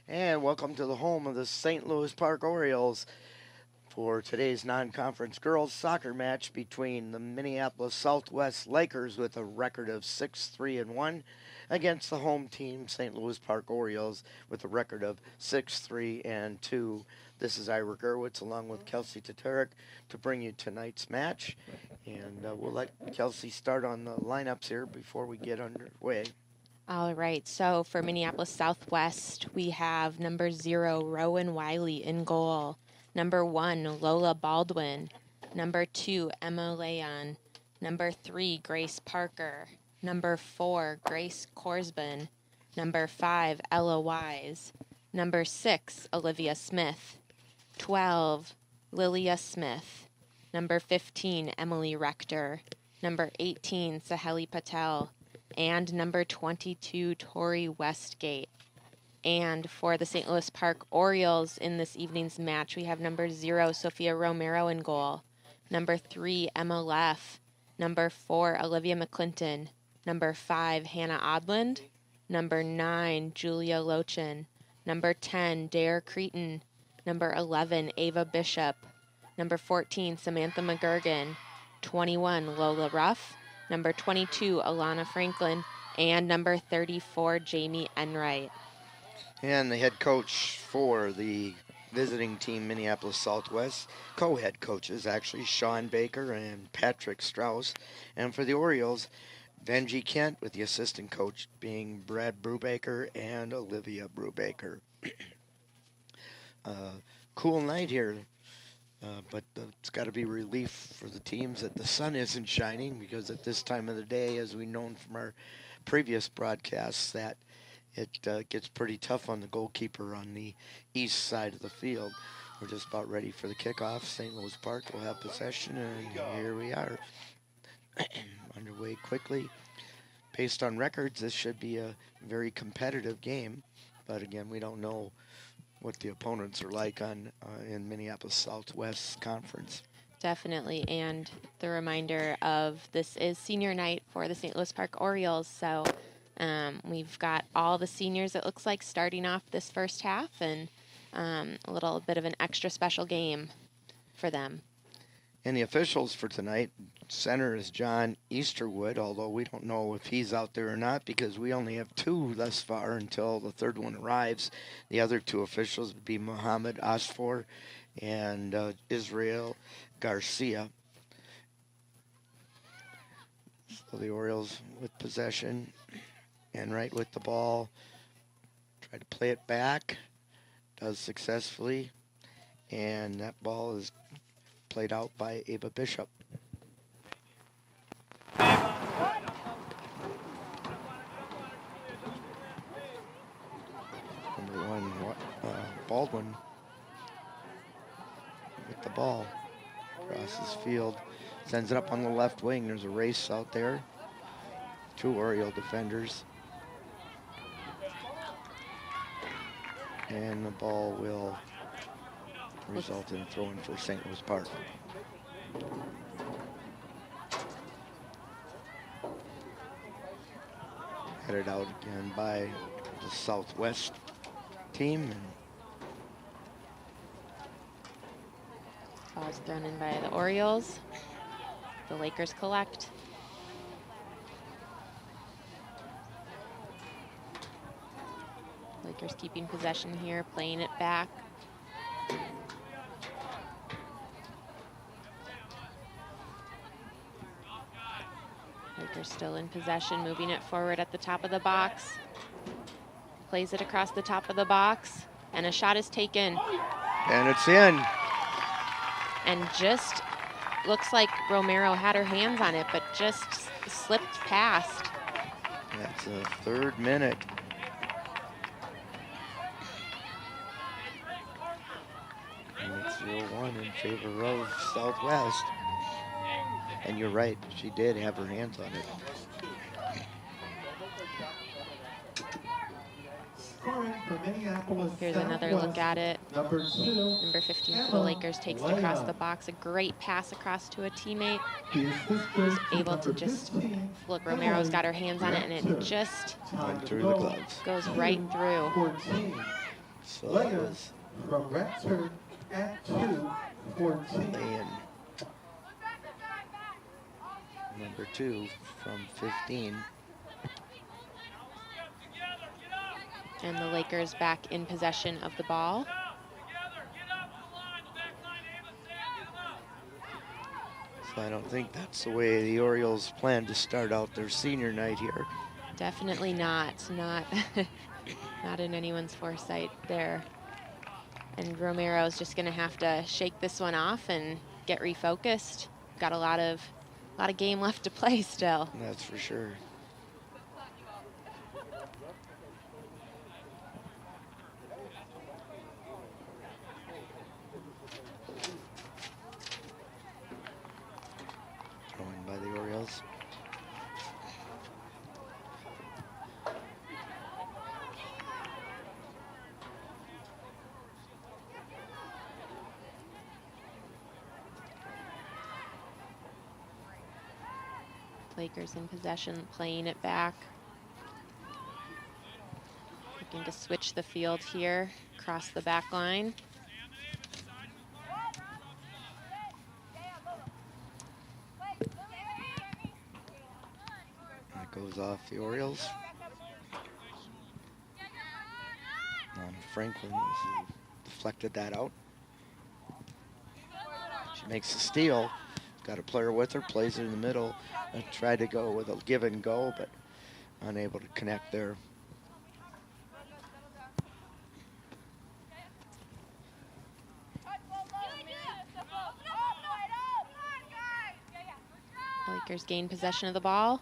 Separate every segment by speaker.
Speaker 1: And welcome to the home of the St. Louis Park Orioles for today's non-conference girls soccer match between the Minneapolis Southwest Lakers with a record of 6-3-1 against the home team St. Louis Park Orioles with a record of 6-3-2. This is Ira Gerwitz along with Kelsey Tatarek to bring you tonight's match. And we'll let Kelsey start on the lineups here before we get underway.
Speaker 2: All right, so for Minneapolis Southwest, we have number 0, Rowan Wiley in goal. Number 1, Lola Baldwin. Number 2, Emma Leon. Number 3, Grace Parker. Number 4, Grace Korsben. Number 5, Ella Wise. Number 6, Olivia Smith. 12, Lilia Smith. Number 15, Emily Rector. Number 18, Saheli Patel. And number 22, Tori Westgate. And for the St. Louis Park Orioles in this evening's match, we have number 0, Sophia Romero in goal. Number 3, Emma Leff. Number 4, Olivia Mcclinton. Number 5, Hannah Odland. Number 9, Julia Lochan. Number 10, Dare Cretan. Number 11, Ava Bishop. Number 14, Samantha Mcguirk. 21, Lola Ruff. Number 22, Alana Franklin, and number 34, Jamie Enright.
Speaker 1: And the head coach for the visiting team, Minneapolis Southwest, co-head coaches, actually, Sean Baker and Patrick Strauss. And for the Orioles, Benji Kent, with the assistant coach being Brad Brubaker and Olivia Brubaker. Cool night here. But it's got to be relief for the teams that the sun isn't shining, because at this time of the day, as we've known from our previous broadcasts, that it gets pretty tough on the goalkeeper on the east side of the field. We're just about ready for the kickoff. St. Louis Park will have possession, and here we are. Underway quickly. Based on records, this should be a very competitive game, but again, we don't know what the opponents are like in Minneapolis Southwest Conference.
Speaker 2: Definitely, and the reminder of this is senior night for the St. Louis Park Orioles, so we've got all the seniors, it looks like, starting off this first half, and a little bit of an extra special game for them.
Speaker 1: And the officials for tonight, center is John Easterwood, although we don't know if he's out there or not, because we only have 2 thus far until the third one arrives. The other 2 officials would be Mohammed Asfor and Israel Garcia. So the Orioles with possession, and right with the ball, try to play it back, does successfully, and that ball is played out by Ava Bishop. Number 1, Baldwin with the ball. Crosses field, sends it up on the left wing. There's a race out there. 2 Oriole defenders. And the ball will result in throwing for St. Louis Park. Headed out again by the Southwest team.
Speaker 2: Ball's thrown in by the Orioles. The Lakers collect. Lakers keeping possession here, playing it back. Lakers still in possession, moving it forward at the top of the box. Plays it across the top of the box, and a shot is taken.
Speaker 1: And it's in.
Speaker 2: And just looks like Romero had her hands on it, but just slipped past.
Speaker 1: That's the 3rd minute. And it's 0-1 in favor of Southwest. And you're right, she did have her hands on it.
Speaker 2: Here's another look at it. Number 15 for the Lakers takes it across the box. A great pass across to a teammate. Who's able to just look. Romero's got her hands on it, and it just
Speaker 1: went through the gloves.
Speaker 2: Goes right through.
Speaker 1: So that was
Speaker 3: from Redford at 2-14.
Speaker 1: Laying number 2 from 15.
Speaker 2: And the Lakers back in possession of the ball.
Speaker 1: So I don't think that's the way the Orioles plan to start out their senior night here.
Speaker 2: Definitely not. Not in anyone's foresight there. And Romero's just going to have to shake this one off and get refocused. Got a lot of game left to play still.
Speaker 1: That's for sure. Throwing by the Orioles.
Speaker 2: Lakers in possession, playing it back. Looking to switch the field here, across the back line.
Speaker 1: That goes off the Orioles. On Franklin deflected that out. She makes the steal. Got a player with her, plays it in the middle. I tried to go with a give and go, but unable to connect there.
Speaker 2: Lakers gain possession of the ball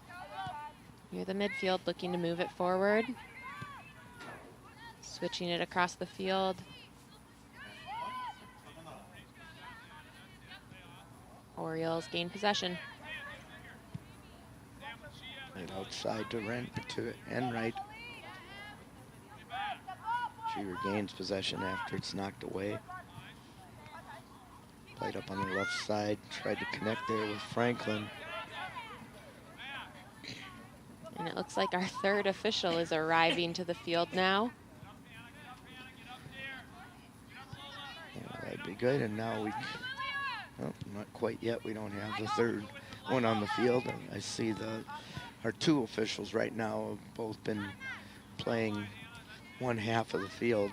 Speaker 2: near the midfield, looking to move it forward. Switching it across the field. Orioles gain possession.
Speaker 1: And outside to Enright. She regains possession after it's knocked away. Played up on the left side, tried to connect there with Franklin.
Speaker 2: And it looks like our third official is arriving to the field now.
Speaker 1: Yeah, that'd be good, and now well, not quite yet. We don't have the third one on the field. I see our two officials right now have both been playing one half of the field.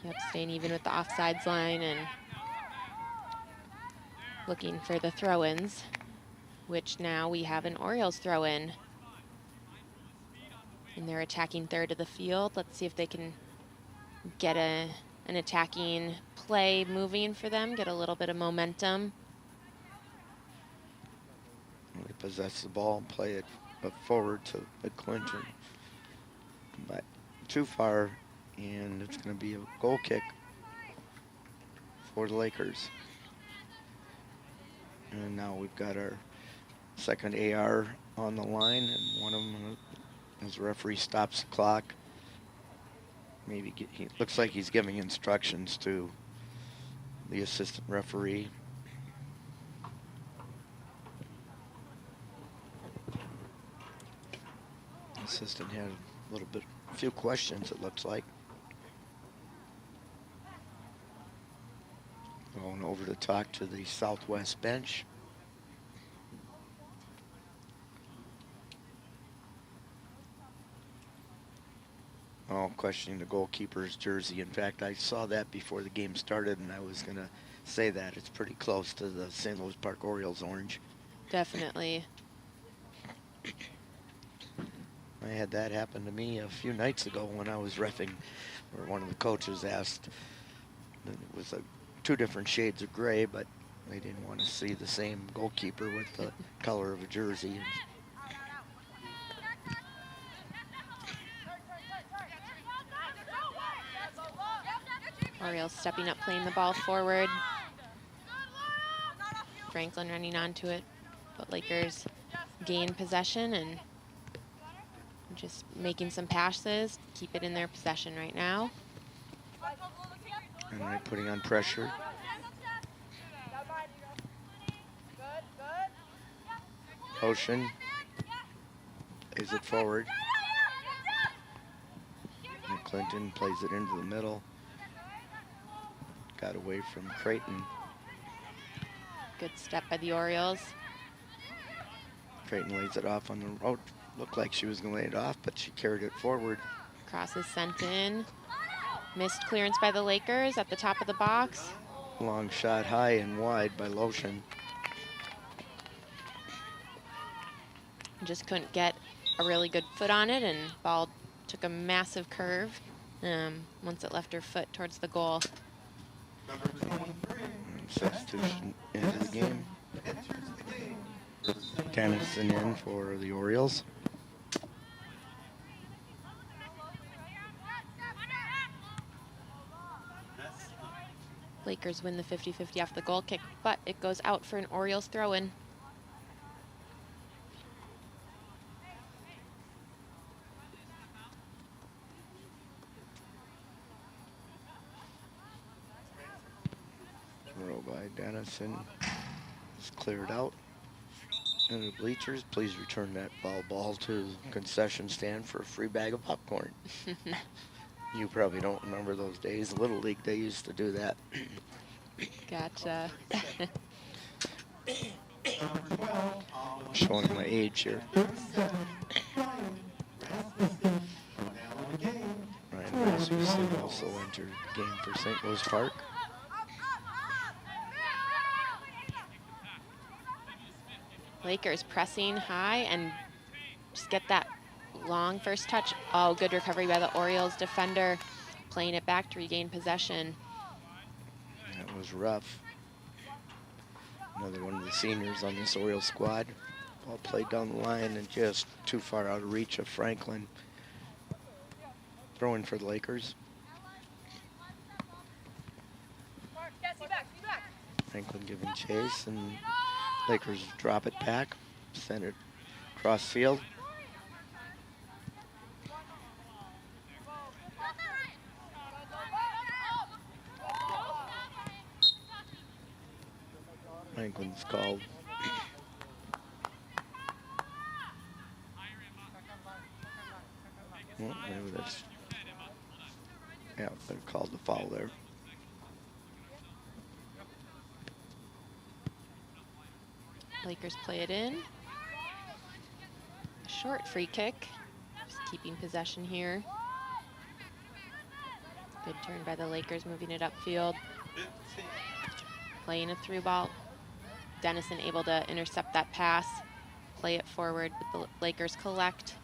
Speaker 2: Yep, staying even with the offsides line and looking for the throw-ins, which now we have an Orioles throw-in. In their attacking third of the field. Let's see if they can get an attacking play moving for them, get a little bit of momentum.
Speaker 1: They possess the ball and play it forward to Mcclinton. But too far, and it's going to be a goal kick for the Lakers. And now we've got our second AR on the line, and one of them, as the referee stops the clock, maybe he looks like he's giving instructions to the assistant referee. The assistant had a few questions, it looks like. Going over to talk to the Southwest bench. Oh, questioning the goalkeeper's jersey. In fact, I saw that before the game started, and I was going to say that. It's pretty close to the St. Louis Park Orioles orange.
Speaker 2: Definitely.
Speaker 1: I had that happen to me a few nights ago when I was reffing, where one of the coaches asked, it was two different shades of gray, but they didn't want to see the same goalkeeper with the color of a jersey.
Speaker 2: Orioles stepping up, playing the ball forward. Franklin running onto it, but Lakers gain possession and just making some passes, keep it in their possession right now.
Speaker 1: And they're putting on pressure. Lochan is it forward. Mcclinton plays it into the middle. Got away from Creighton.
Speaker 2: Good step by the Orioles.
Speaker 1: Creighton lays it off on the road. Looked like she was going to lay it off, but she carried it forward.
Speaker 2: Cross is sent in. Missed clearance by the Lakers at the top of the box.
Speaker 1: Long shot high and wide by Lochan.
Speaker 2: Just couldn't get a really good foot on it, and ball took a massive curve once it left her foot towards the goal.
Speaker 1: Substitution into the game. Dennison in for the Orioles.
Speaker 2: Lakers win the 50-50 off the goal kick, but it goes out for an Orioles throw-in.
Speaker 1: Throw by Dennison. It's cleared out. And the bleachers, please return that ball to the concession stand for a free bag of popcorn. You probably don't remember those days. Little League, they used to do that.
Speaker 2: Gotcha.
Speaker 1: Showing my age here. Ryan Rasmussen also entered the game for St. Louis Park.
Speaker 2: Lakers pressing high and just get that long first touch. Oh, good recovery by the Orioles defender, playing it back to regain possession.
Speaker 1: That was rough. Another one of the seniors on this Orioles squad. Ball played down the line and just too far out of reach of Franklin. Throwing for the Lakers. Franklin giving chase, and Lakers drop it back, send it cross field. Franklin's called. Well, maybe that's, yeah, they called the foul there.
Speaker 2: Lakers play it in. A short free kick. Just keeping possession here. Good turn by the Lakers, moving it upfield. Playing a through ball. Dennison able to intercept that pass. Play it forward, but the Lakers collect.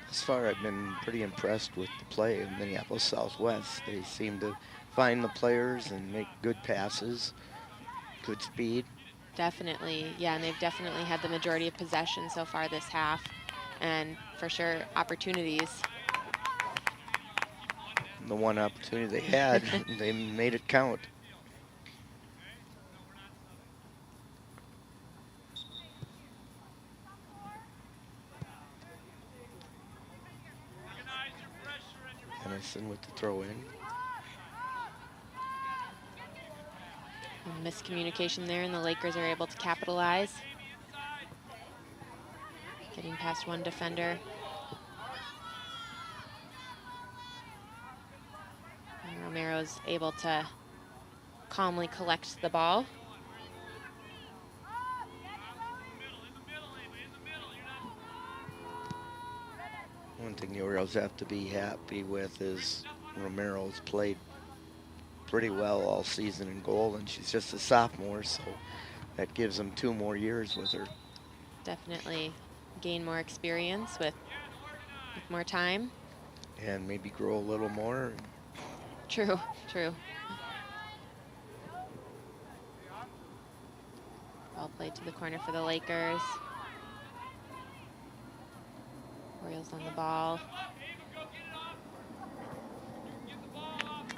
Speaker 1: Thus far, I've been pretty impressed with the play of Minneapolis Southwest. They seem to find the players and make good passes, good speed.
Speaker 2: Definitely, yeah, and they've definitely had the majority of possession so far this half, and for sure, opportunities.
Speaker 1: The one opportunity they had, they made it count. Dennison with the throw in.
Speaker 2: Miscommunication there, and the Lakers are able to capitalize. Getting past one defender. And Romero's able to calmly collect the ball.
Speaker 1: One thing the Orioles have to be happy with is Romero's played pretty well all season in goal, and she's just a sophomore, so that gives them 2 more years with her.
Speaker 2: Definitely gain more experience with more time.
Speaker 1: And maybe grow a little more.
Speaker 2: True, true. Ball played to the corner for the Lakers. Orioles on the ball.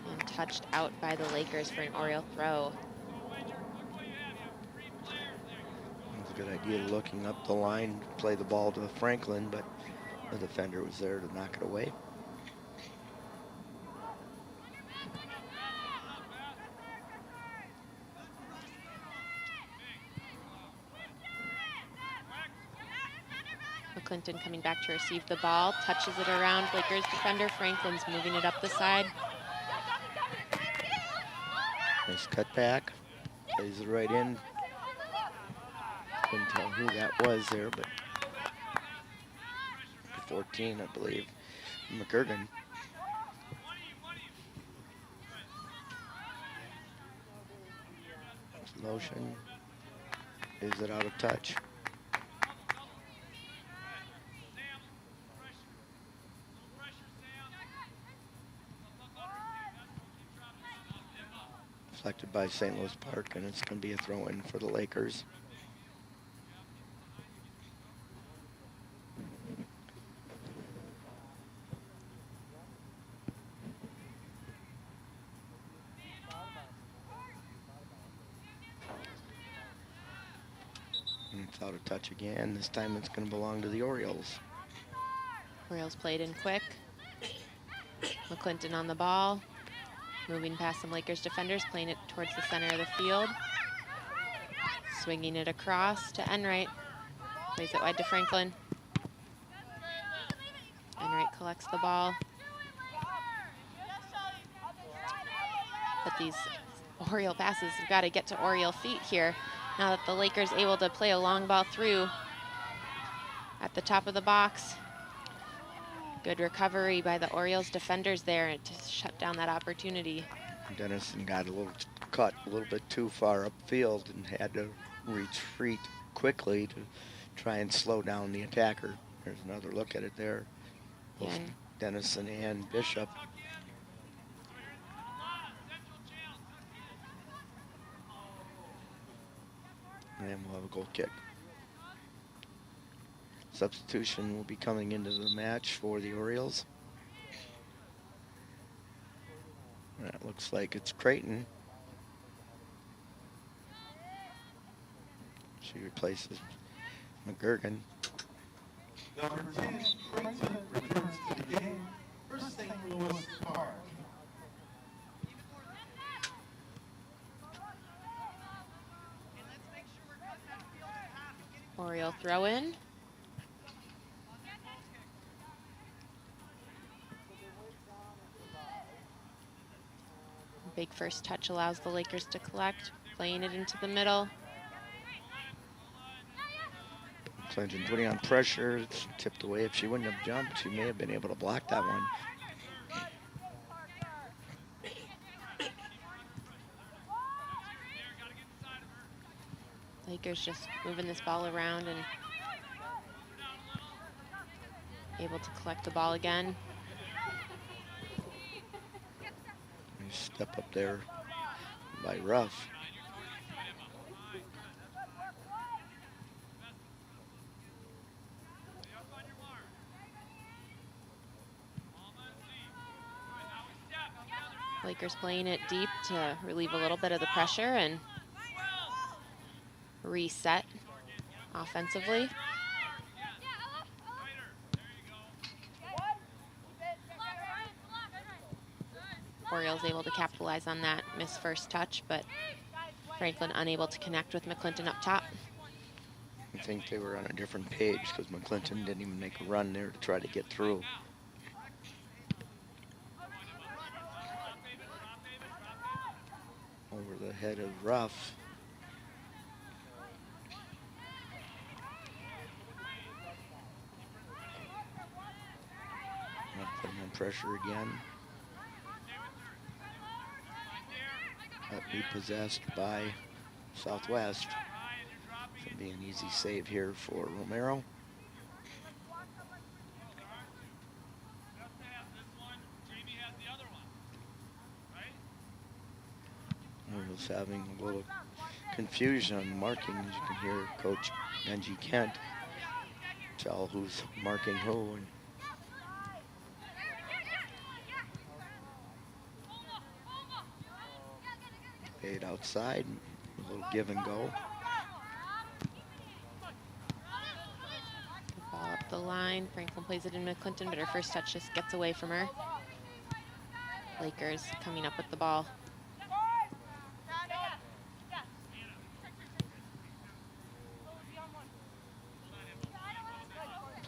Speaker 2: And touched out by the Lakers for an Oriole throw.
Speaker 1: It's a good idea looking up the line to play the ball to Franklin, but the defender was there to knock it away.
Speaker 2: Mcclinton coming back to receive the ball, touches it around Lakers defender. Franklin's moving it up the side.
Speaker 1: Nice cut back. Plays it right in. Couldn't tell who that was there, but 14, I believe. McGurgan. Lochan. Is it out of touch? Deflected by St. Louis Park, and it's going to be a throw-in for the Lakers. And it's out of touch again. This time it's going to belong to the Orioles.
Speaker 2: Orioles played in quick. McClinton on the ball. Moving past some Lakers defenders, playing it towards the center of the field. Swinging it across to Enright. Plays it wide to Franklin. Enright collects the ball. But these Oriole passes have got to get to Oriole feet here. Now that the Lakers able to play a long ball through at the top of the box. Good recovery by the Orioles defenders there to shut down that opportunity.
Speaker 1: Dennison got a little cut a little bit too far upfield and had to retreat quickly to try and slow down the attacker. There's another look at it there. Both
Speaker 2: Yeah.
Speaker 1: Dennison and Bishop. And we'll have a goal kick. Substitution will be coming into the match for the Orioles. That looks like it's Creighton. She replaces McGurgan.
Speaker 3: Number 10, Creighton returns to the game for St. Louis Park.
Speaker 2: Oriole throw in. Big first touch allows the Lakers to collect, playing it into the middle.
Speaker 1: Clinton putting on pressure. It's tipped away. If she wouldn't have jumped, she may have been able to block that one.
Speaker 2: Lakers just moving this ball around and able to collect the ball again.
Speaker 1: Nice step up there by Ruff.
Speaker 2: Lakers playing it deep to relieve a little bit of the pressure and reset offensively. Orioles able to capitalize on that missed first touch, but Franklin unable to connect with McClinton up top.
Speaker 1: I think they were on a different page because McClinton didn't even make a run there to try to get through. Over the head of Ruff. Ruff putting on pressure again. But repossessed by Southwest. Should be an easy save here for Romero. Orioles having a little confusion on the marking. As you can hear Coach Benji Kent tell who's marking who. And paid outside, a little give and go.
Speaker 2: The ball up the line. Franklin plays it in McClinton, but her first touch just gets away from her. Lakers coming up with the ball.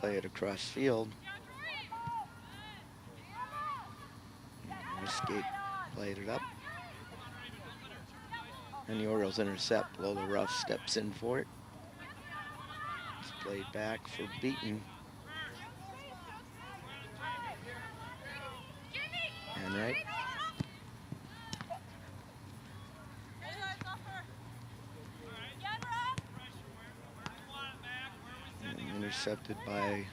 Speaker 1: play it across field. Escape played it up. And the Orioles intercept. Lola Ruff steps in for it. It's played back for Beaton. And right. And intercepted by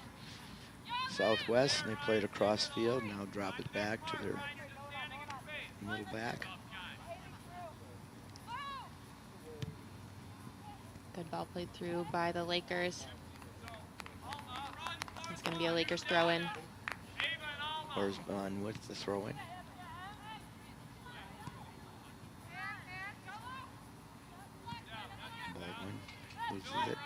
Speaker 1: Southwest, and they played across field. Now drop it back to their middle back.
Speaker 2: Good ball played through by the Lakers. It's going to be a Lakers throw-in.
Speaker 1: Horsman with the throw-in. Baldwin loses it.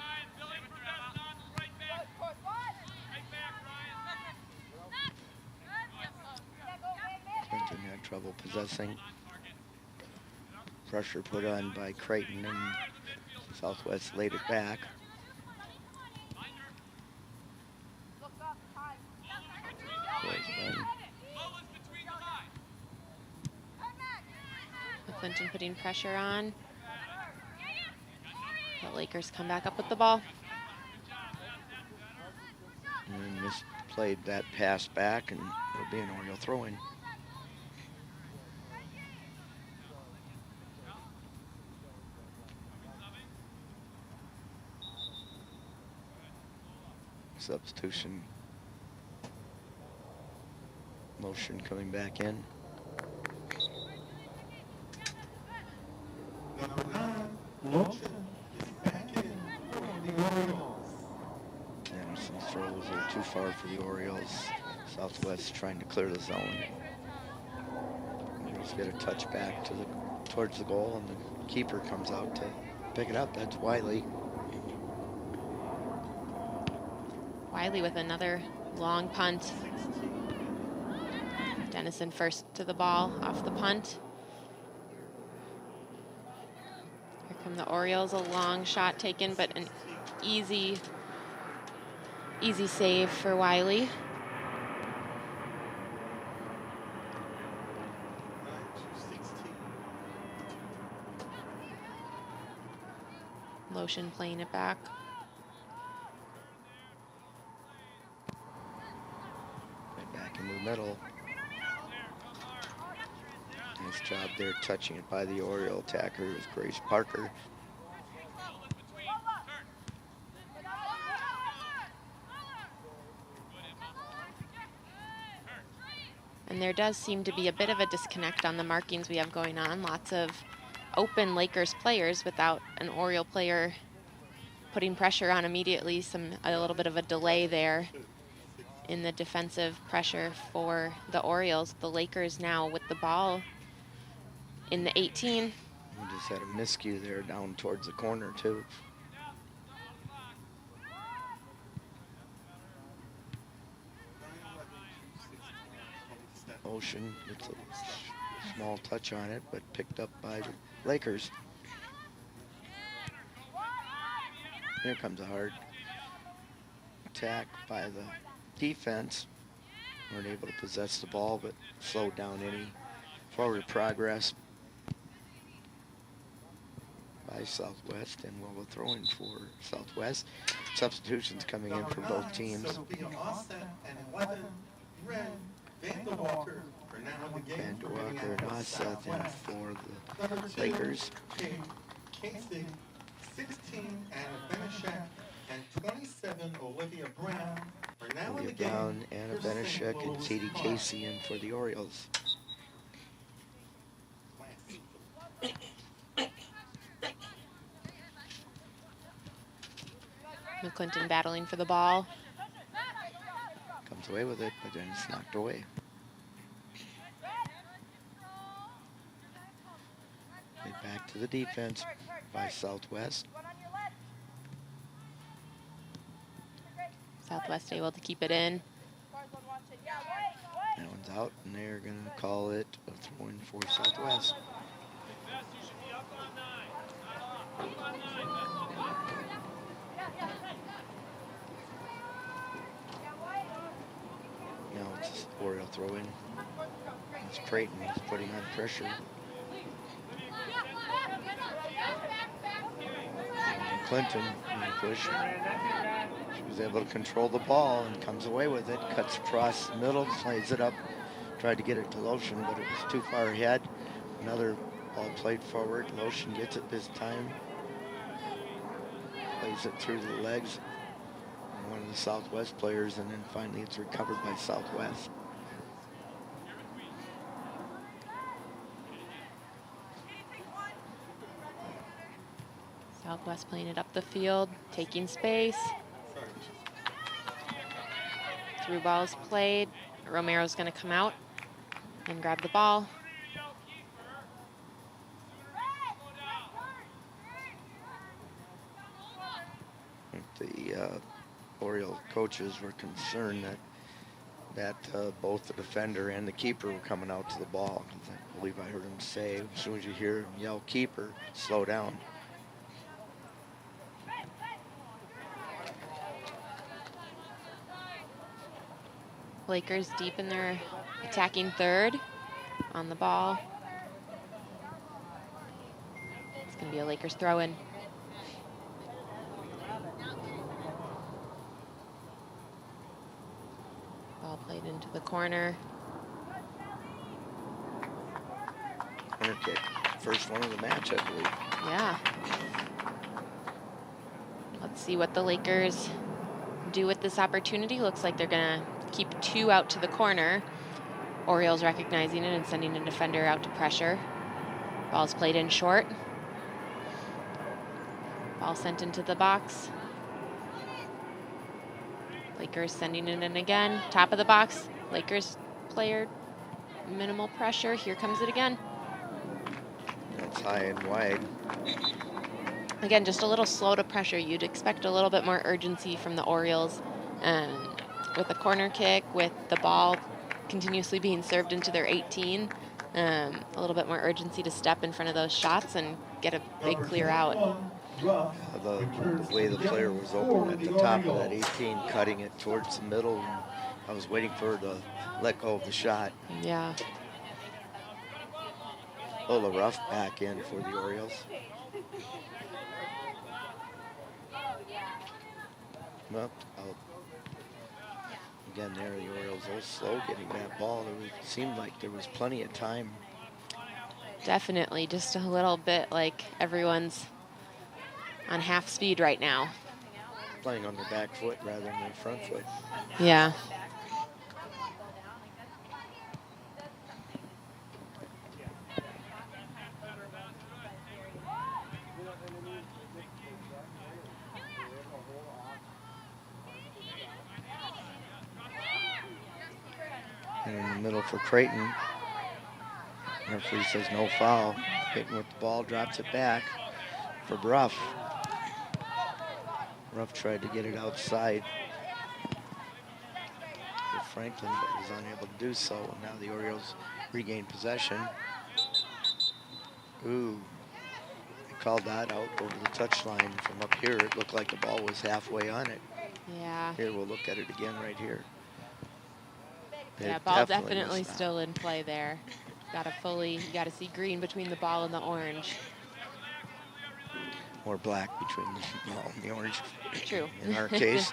Speaker 1: Clinton had trouble possessing. Pressure put on by Creighton, and Southwest laid it back.
Speaker 2: Clinton putting pressure on. The Lakers come back up with the ball.
Speaker 1: And misplayed that pass back, and it'll be an Oriole throw-in. Substitution. Motion coming back in.
Speaker 3: Number 9, Lochan is back in for the Orioles.
Speaker 1: Anderson's throw was a little too far for the Orioles. Southwest trying to clear the zone. Orioles get a touch back to towards the goal, and the keeper comes out to pick it up. That's Wiley.
Speaker 2: Wiley with another long punt. Dennison first to the ball off the punt. Here come the Orioles, a long shot taken, but an easy save for Wiley. Lochan playing it back.
Speaker 1: Back in the middle. Nice job there touching it by the Oriole attacker. It was Grace Parker.
Speaker 2: And there does seem to be a bit of a disconnect on the markings we have going on. Lots of open Lakers players without an Oriole player putting pressure on immediately. A little bit of a delay there in the defensive pressure for the Orioles. The Lakers now with the ball in the 18.
Speaker 1: We just had a miscue there down towards the corner too. Ocean gets a small touch on it, but picked up by the Lakers. Here comes a hard attack by the defense. Weren't able to possess the ball, but slowed down any forward progress by Southwest, and we'll throw in for Southwest. Substitutions coming in for both teams.
Speaker 3: Vanderwalker are now in the game.
Speaker 1: Vanderwalker and Oseth in for the Lakers.
Speaker 3: Casey, 16, Anna Benishek, and 27, Olivia Brown are now in the
Speaker 1: Olivia
Speaker 3: game.
Speaker 1: Brown, Anna Benishek, and Katie Casey in for the Orioles.
Speaker 2: Mcclinton battling for the ball.
Speaker 1: Comes away with it, but then it's knocked away. Right back to the defense by Southwest.
Speaker 2: Southwest able to keep it in.
Speaker 1: That one's out, and they're going to call it a throw-in for Southwest. Oriole throw in. It's Creighton. He's putting on pressure. Clinton push. She was able to control the ball and comes away with it. Cuts across the middle, plays it up. Tried to get it to Lochan, but it was too far ahead. Another ball played forward. Lochan gets it this time. Plays it through the legs of one of the Southwest players, and then finally it's recovered by Southwest.
Speaker 2: Southwest playing it up the field, taking space. Through balls played. Romero's going to come out and grab the ball.
Speaker 1: The Oriole coaches were concerned that both the defender and the keeper were coming out to the ball. I believe I heard him say, as soon as you hear him yell keeper, slow down.
Speaker 2: Lakers deep in their attacking third on the ball. It's going to be a Lakers throw-in. Ball played into the corner.
Speaker 1: Corner kick. First one of the match, I believe.
Speaker 2: Yeah. Let's see what the Lakers do with this opportunity. Looks like they're going to keep two out to the corner. Orioles recognizing it and sending a defender out to pressure. Ball's played in short. Ball sent into the box. Lakers sending it in again. Top of the box. Lakers player, minimal pressure. Here comes it again.
Speaker 1: That's high and wide.
Speaker 2: Again, just a little slow to pressure. You'd expect a little bit more urgency from the Orioles. With the corner kick, with the ball continuously being served into their 18, a little bit more urgency to step in front of those shots and get a big clear out.
Speaker 1: The way the player was open at the top of that 18, cutting it towards the middle. And I was waiting for her to let go of the shot.
Speaker 2: Yeah.
Speaker 1: Lola Ruff back in for the Orioles. Well, again, there the Orioles are slow getting that ball. It seemed like there was plenty of time.
Speaker 2: Definitely, just a little bit like everyone's on half speed right now.
Speaker 1: Playing on their back foot rather than their front foot.
Speaker 2: Yeah.
Speaker 1: And in the middle for Creighton. Referee says no foul. Hitting with the ball, drops it back for Ruff. Ruff tried to get it outside for Franklin, but was unable to do so. And now the Orioles regain possession. Ooh, they called that out over the touchline. From up here, it looked like the ball was halfway on it.
Speaker 2: Yeah.
Speaker 1: Here, we'll look at it again right here.
Speaker 2: Yeah, ball definitely still in play there. You gotta see green between the ball and the orange.
Speaker 1: Or black between the ball and the orange.
Speaker 2: True.
Speaker 1: In our case.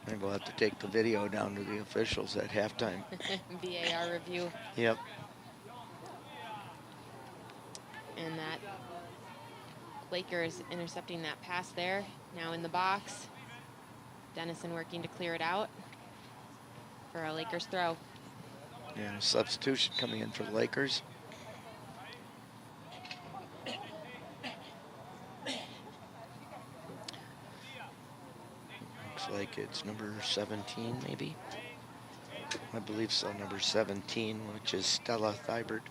Speaker 1: And we'll have to take the video down to the officials at halftime.
Speaker 2: VAR review.
Speaker 1: Yep.
Speaker 2: And that Lakers intercepting that pass there. Now in the box. Dennison working to clear it out for a Lakers throw.
Speaker 1: Yeah, a substitution coming in for the Lakers. Looks like it's number 17, maybe. I believe so, number 17, which is Stella Thibert.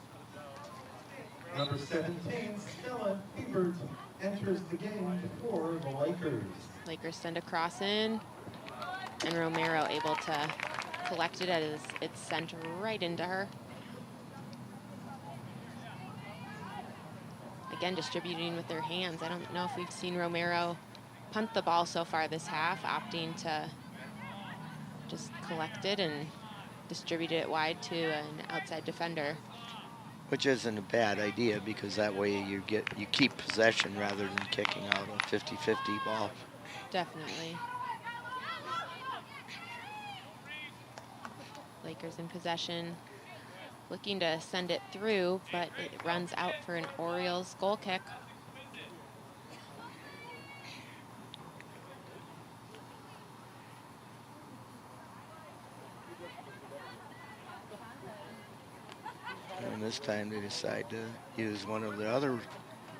Speaker 3: Number 17, Stella Hebert, enters the game for the Lakers.
Speaker 2: Lakers send a cross in, and Romero able to collect it as it's sent right into her. again, distributing with their hands. I don't know if we've seen Romero punt the ball so far this half, opting to just collect it and distribute it wide to an outside defender.
Speaker 1: Which isn't a bad idea, because that way you keep possession rather than kicking out a 50-50 ball.
Speaker 2: Definitely. Lakers in possession, looking to send it through, but it runs out for an Orioles goal kick.
Speaker 1: And this time they decide to use one of the other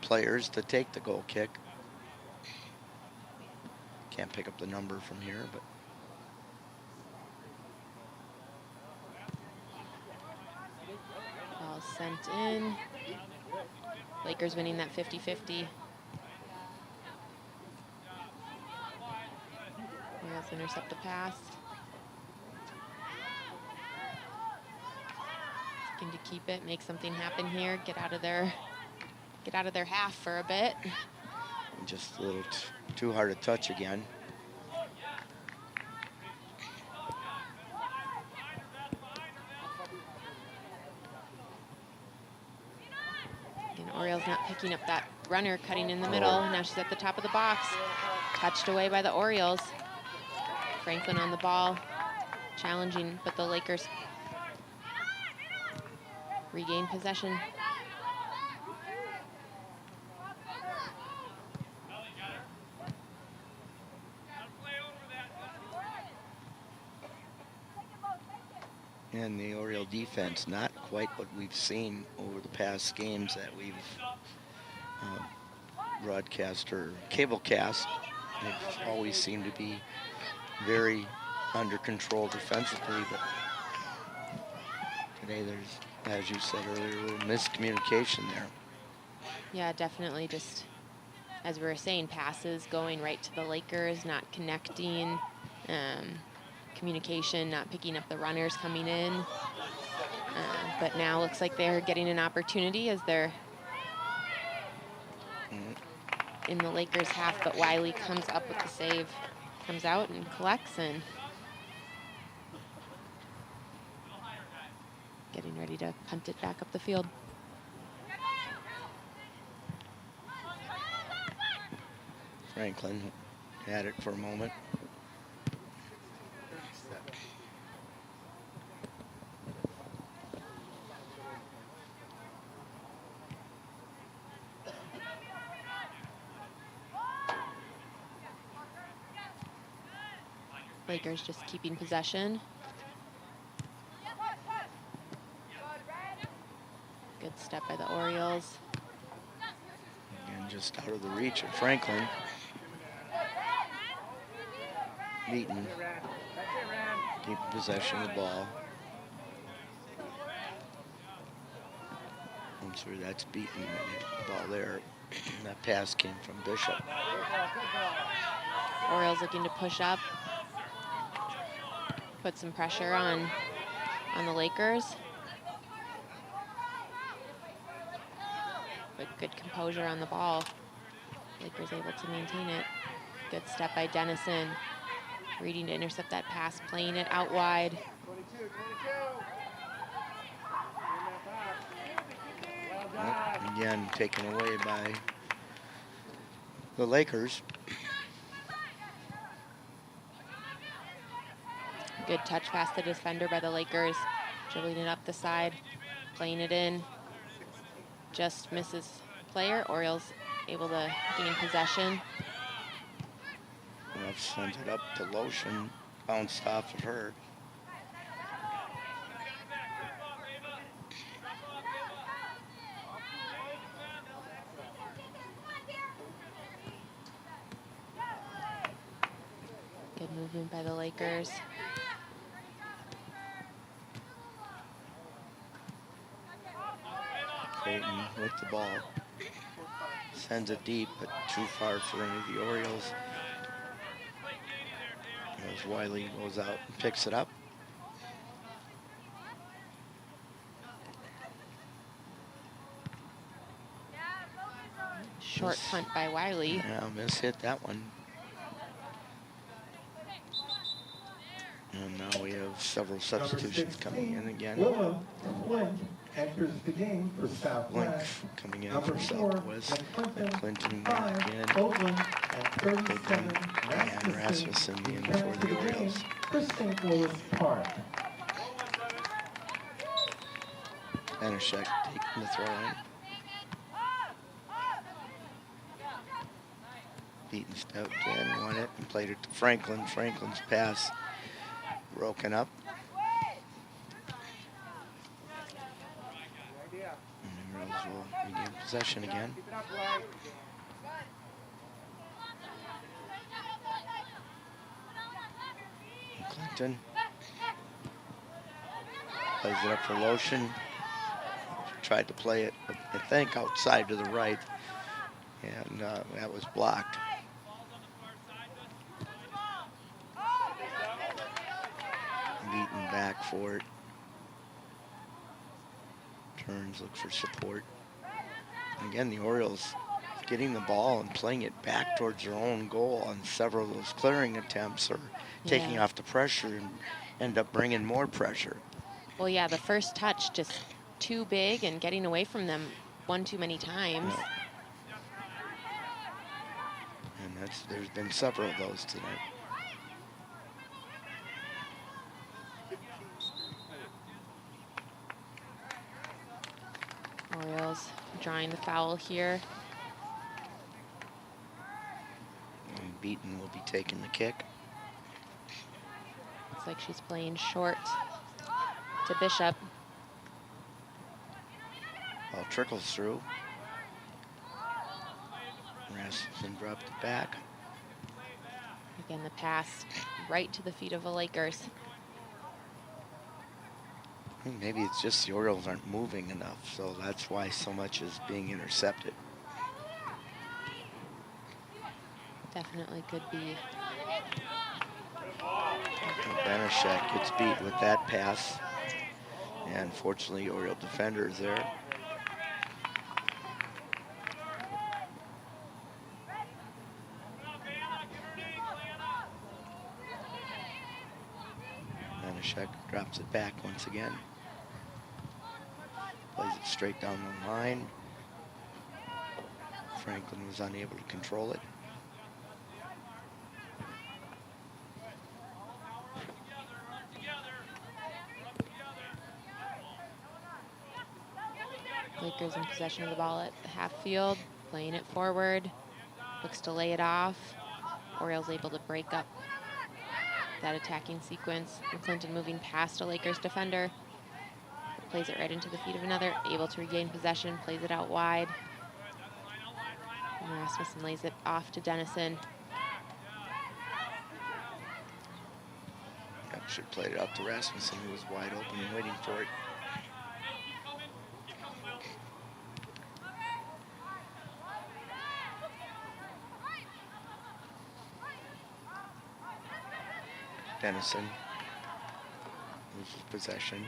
Speaker 1: players to take the goal kick. Can't pick up the number from here, but
Speaker 2: Ball sent in. Lakers winning that 50-50. Orioles intercept the pass. Looking to keep it, make something happen here, get out of their half for a bit.
Speaker 1: just a little too hard to touch again.
Speaker 2: And Orioles not picking up that runner cutting in the middle. Now she's at the top of the box. Touched away by the Orioles. Franklin on the ball, challenging, but the Lakers regain possession.
Speaker 1: And the Oriole defense, not quite what we've seen over the past games that we've broadcast or cablecast. They've always seemed to be very under control defensively, but today there's, as you said earlier, a little miscommunication there.
Speaker 2: Yeah, definitely. Just as we were saying, passes going right to the Lakers, not connecting. Communication, not picking up the runners coming in. But now looks like they're getting an opportunity as they're in the Lakers half, but Wiley comes up with the save, comes out and collects, and getting ready to punt it back up the field.
Speaker 1: Franklin had it for a moment.
Speaker 2: Lakers just keeping possession. Good step by the Orioles.
Speaker 1: Again, just out of the reach of Franklin. Beaton. Keep possession of the ball. I'm sorry, that's Beaton. The ball there. And that pass came from Bishop.
Speaker 2: Orioles looking to push up. Put some pressure on the Lakers. But good composure on the ball. Lakers able to maintain it. Good step by Dennison. Reading to intercept that pass, playing it out wide.
Speaker 1: Again, taken away by the Lakers.
Speaker 2: Good touch past the defender by the Lakers. Dribbling it up the side, playing it in. Just misses player. Orioles able to gain possession.
Speaker 1: Ref sends it up to Lochan. Bounced off of her.
Speaker 2: Good movement by the Lakers.
Speaker 1: Creighton with the ball. Sends it deep, but too far for any of the Orioles. As Wiley goes out and picks it up.
Speaker 2: Short punt by Wiley.
Speaker 1: Yeah, miss hit that one. And now we have several substitutions coming in again.
Speaker 3: Olivia Mcclinton enters the game for Southwest.
Speaker 1: Coming in
Speaker 3: Number
Speaker 1: for
Speaker 3: 4,
Speaker 1: Southwest.
Speaker 3: Mcclinton.
Speaker 1: Clinton
Speaker 3: 5,
Speaker 1: in.
Speaker 3: Lochan, and 37,
Speaker 1: And Rasmussen in
Speaker 3: return
Speaker 1: for
Speaker 3: to
Speaker 1: the
Speaker 3: the game
Speaker 1: Orioles.
Speaker 3: for St. Louis Park.
Speaker 1: Banashek taking the throw in. Beaton stepped in, won it, and played it to Franklin. Franklin's pass broken up. And the Orioles will regain possession again. Clinton plays it up for Lochan. Tried to play it, I think, outside to the right, and that was blocked. Beaten back for it. Turns, look for support. Again, the Orioles getting the ball and playing it back towards their own goal on several of those clearing attempts, or taking off the pressure and end up bringing more pressure.
Speaker 2: Well, yeah, the first touch just too big and getting away from them one too many times.
Speaker 1: Yeah. And there's been several of those tonight.
Speaker 2: Orioles drawing the foul here.
Speaker 1: And Beaton will be taking the kick.
Speaker 2: Looks like she's playing short to Bishop.
Speaker 1: Ball trickles through. Rasmussen dropped it back.
Speaker 2: Again, the pass right to the feet of the Lakers.
Speaker 1: I think maybe it's just the Orioles aren't moving enough, so that's why so much is being intercepted.
Speaker 2: Definitely could be.
Speaker 1: Banashek gets beat with that pass. And fortunately, Oriole defender is there. Banashek drops it back once again. Plays it straight down the line. Franklin was unable to control it.
Speaker 2: Lakers in possession of the ball at the half field, playing it forward, looks to lay it off. Orioles able to break up that attacking sequence. Mcclinton moving past a Lakers defender, plays it right into the feet of another, able to regain possession, plays it out wide. And Rasmussen lays it off to Dennison.
Speaker 1: Yep, should play it out to Rasmussen, who was wide open and waiting for it. Dennison loses possession.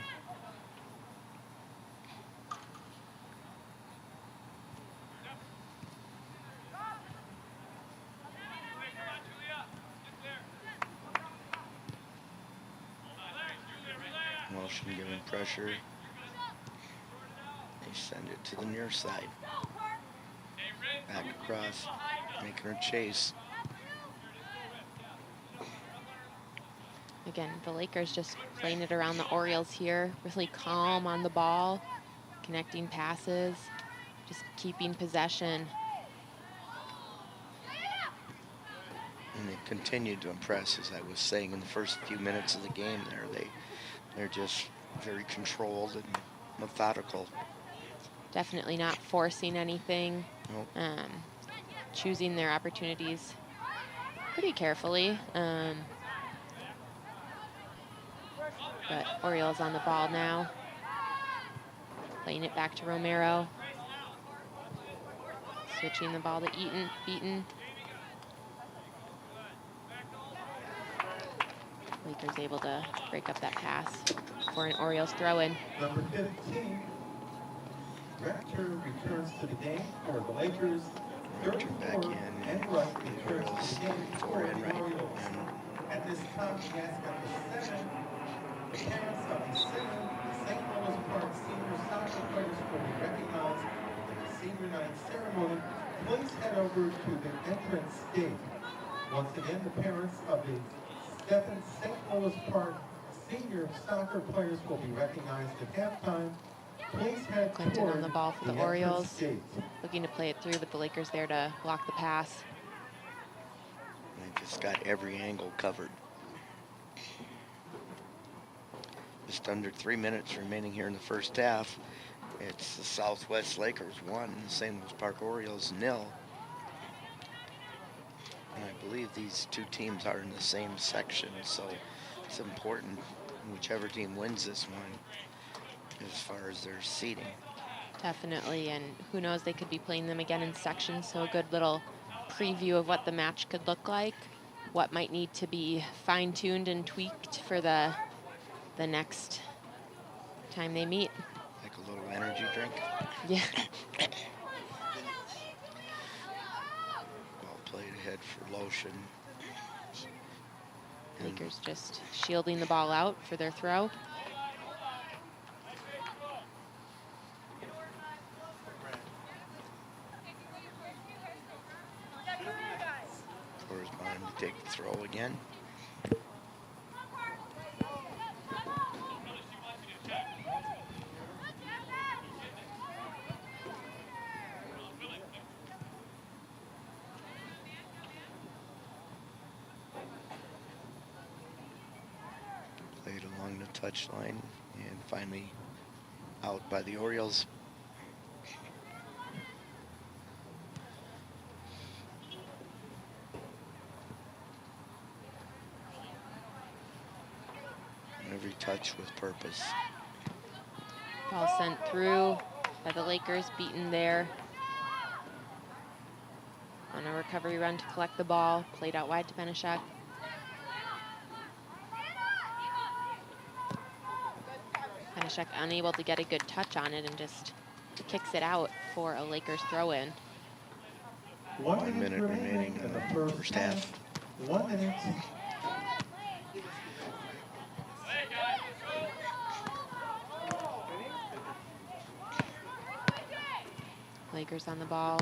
Speaker 1: Lochan giving pressure. They send it to the near side. Back across, making her chase.
Speaker 2: Again, the Lakers just playing it around the Orioles here, really calm on the ball, connecting passes, just keeping possession.
Speaker 1: And they continued to impress, as I was saying in the first few minutes of the game there. They're just very controlled and methodical.
Speaker 2: Definitely not forcing anything.
Speaker 1: Nope.
Speaker 2: Choosing their opportunities pretty carefully. But Orioles on the ball now. Playing it back to Romero. Switching the ball to Beaton. Lakers able to break up that pass for an Orioles throw-in.
Speaker 3: Number 15, Rector returns to the game for the Lakers. Third
Speaker 1: Turn back
Speaker 3: forward
Speaker 1: in.
Speaker 3: and rush
Speaker 1: The
Speaker 3: returns
Speaker 1: Orioles
Speaker 3: to game for
Speaker 1: four in
Speaker 3: the
Speaker 1: right.
Speaker 3: Orioles. At this time, we ask that the parents of the St. Louis Park senior soccer players will be recognized in the senior night ceremony. Please head over to the entrance gate. Once again, the parents of the St. Louis Park senior soccer players will be recognized at halftime. Please head
Speaker 2: Clinton
Speaker 3: toward
Speaker 2: on the ball for the
Speaker 3: entrance
Speaker 2: Orioles.
Speaker 3: gate.
Speaker 2: Looking to play it through, but the Lakers there to block the pass.
Speaker 1: They just got every angle covered. Just under 3 minutes remaining here in the first half. It's the Southwest Lakers 1, St. Louis Park Orioles 0. And I believe these two teams are in the same section, so it's important whichever team wins this one as far as their seeding.
Speaker 2: Definitely, and who knows, they could be playing them again in sections, so a good little preview of what the match could look like, what might need to be fine-tuned and tweaked for the next time they meet.
Speaker 1: Like a little energy drink.
Speaker 2: Yeah.
Speaker 1: Ball played ahead for Lochan.
Speaker 2: Lakers just shielding the ball out for their throw.
Speaker 1: Corresponding to take the throw again. Played along the touchline and finally out by the Orioles. Every touch with purpose.
Speaker 2: Ball sent through by the Lakers, beaten there on a recovery run to collect the ball. Played out wide to Benishek. Benishek unable to get a good touch on it and just kicks it out for a Lakers throw-in.
Speaker 3: 1 minute remaining in the first half. 1 minute.
Speaker 2: Lakers on the ball.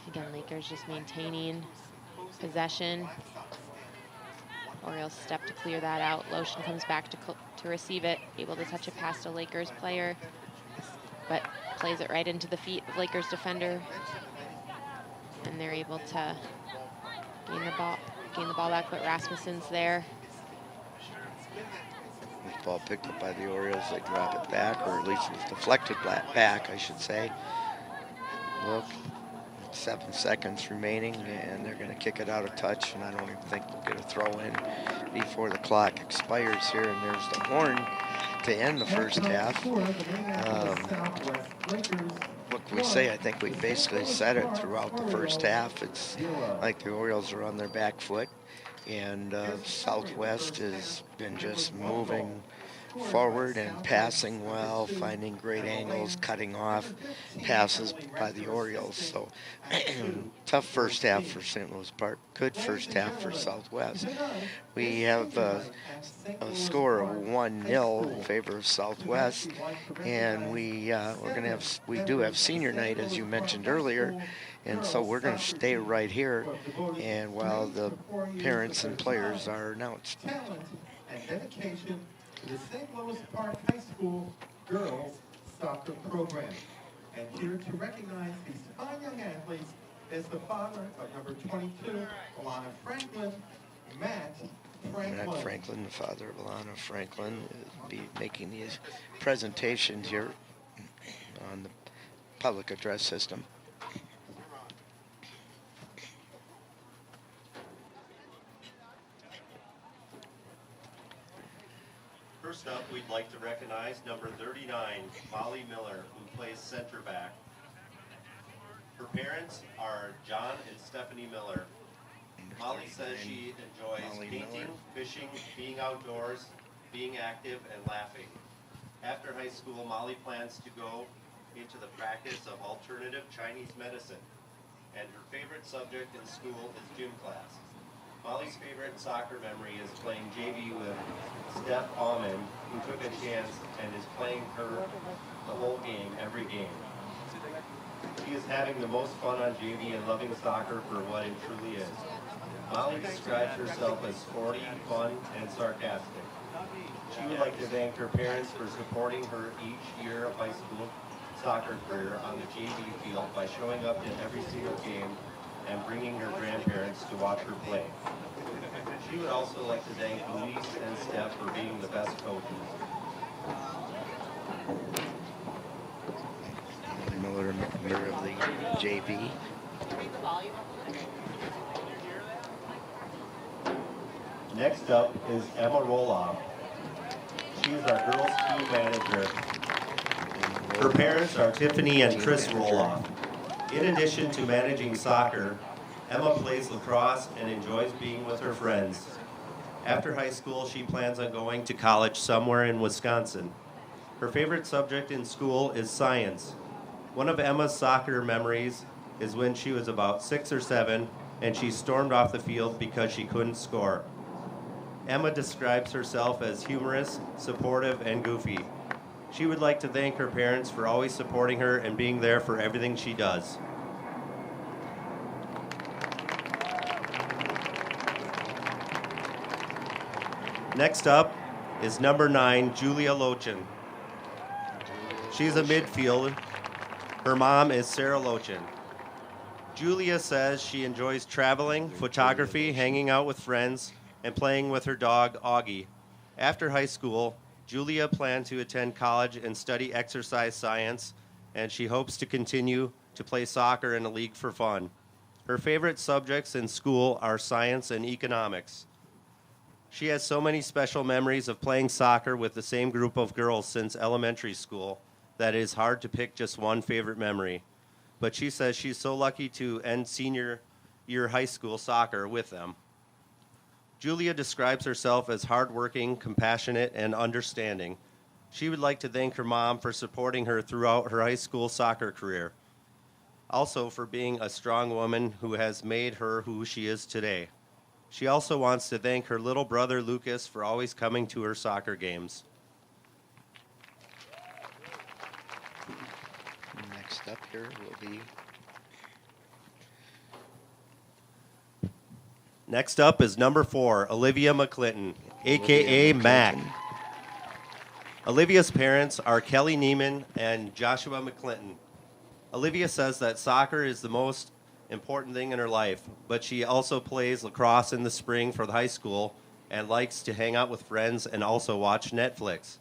Speaker 2: Again, Lakers just maintaining possession. Orioles step to clear that out. Lochan comes back to receive it, able to touch it past a Lakers player, but plays it right into the feet of Lakers defender. And they're able to gain the ball back, but Rasmussen's there.
Speaker 1: This ball picked up by the Orioles, they drop it back, or at least it's deflected back, I should say. Look, 7 seconds remaining, and they're going to kick it out of touch, and I don't even think they'll get a throw in before the clock expires here. And there's the horn to end the first half. What can we say? I think we basically said it throughout the first half. It's like the Orioles are on their back foot, and Southwest has been just moving forward and passing well, finding great angles, cutting off passes by the Orioles. So tough first half for St. Louis Park, good first half for Southwest. We have a score of 1-0 in favor of Southwest, and we do have senior night, as you mentioned earlier, and so we're going to stay right here, and while the parents and players are announced.
Speaker 3: The St. Louis Park High School girls soccer program. And here to recognize these fine young athletes is the father of number 22, Alana Franklin, Matt
Speaker 1: Franklin, the father of Alana Franklin, will be making these presentations here on the public address system.
Speaker 4: First up, we'd like to recognize number 39, Molly Miller, who plays center back. Her parents are John and Stephanie Miller.
Speaker 1: Number
Speaker 4: Molly says she enjoys
Speaker 1: Molly
Speaker 4: painting,
Speaker 1: Miller.
Speaker 4: fishing, being outdoors, being active, and laughing. After high school, Molly plans to go into the practice of alternative Chinese medicine, and her favorite subject in school is gym class. Molly's favorite soccer memory is playing JV with Steph Almond, who took a chance and is playing her the whole game, every game. She is having the most fun on JV and loving soccer for what it truly is. Molly describes herself as sporty, fun, and sarcastic. She would like to thank her parents for supporting her each year of high school soccer career on the JV field by showing up to every single game and bringing her grandparents to watch her play. She would also like to thank Luis and Steph for being the best coaches.
Speaker 1: Miller, member of the JV.
Speaker 4: Next up is Emma Roloff. She is our girls team manager. Her parents are Tiffany and Chris Roloff. In addition to managing soccer, Emma plays lacrosse and enjoys being with her friends. After high school, she plans on going to college somewhere in Wisconsin. Her favorite subject in school is science. One of Emma's soccer memories is when she was about 6 or 7 and she stormed off the field because she couldn't score. Emma describes herself as humorous, supportive, and goofy. She would like to thank her parents for always supporting her and being there for everything she does. Next up is number 9, Julia Lochan. She's a midfielder. Her mom is Sarah Lochan. Julia says she enjoys traveling, photography, hanging out with friends, and playing with her dog, Augie. After high school, Julia planned to attend college and study exercise science, and she hopes to continue to play soccer in a league for fun. Her favorite subjects in school are science and economics. She has so many special memories of playing soccer with the same group of girls since elementary school that it is hard to pick just one favorite memory. But she says she's so lucky to end senior year high school soccer with them. Julia describes herself as hardworking, compassionate, and understanding. She would like to thank her mom for supporting her throughout her high school soccer career. Also for being a strong woman who has made her who she is today. She also wants to thank her little brother Lucas for always coming to her soccer games.
Speaker 1: Next up here will be
Speaker 4: Next up is number 4, Olivia Mcclinton, a.k.a. Mac.
Speaker 1: Mcclinton.
Speaker 4: Olivia's parents are Kelly Neiman and Joshua Mcclinton. Olivia says that soccer is the most important thing in her life, but she also plays lacrosse in the spring for the high school and likes to hang out with friends and also watch Netflix.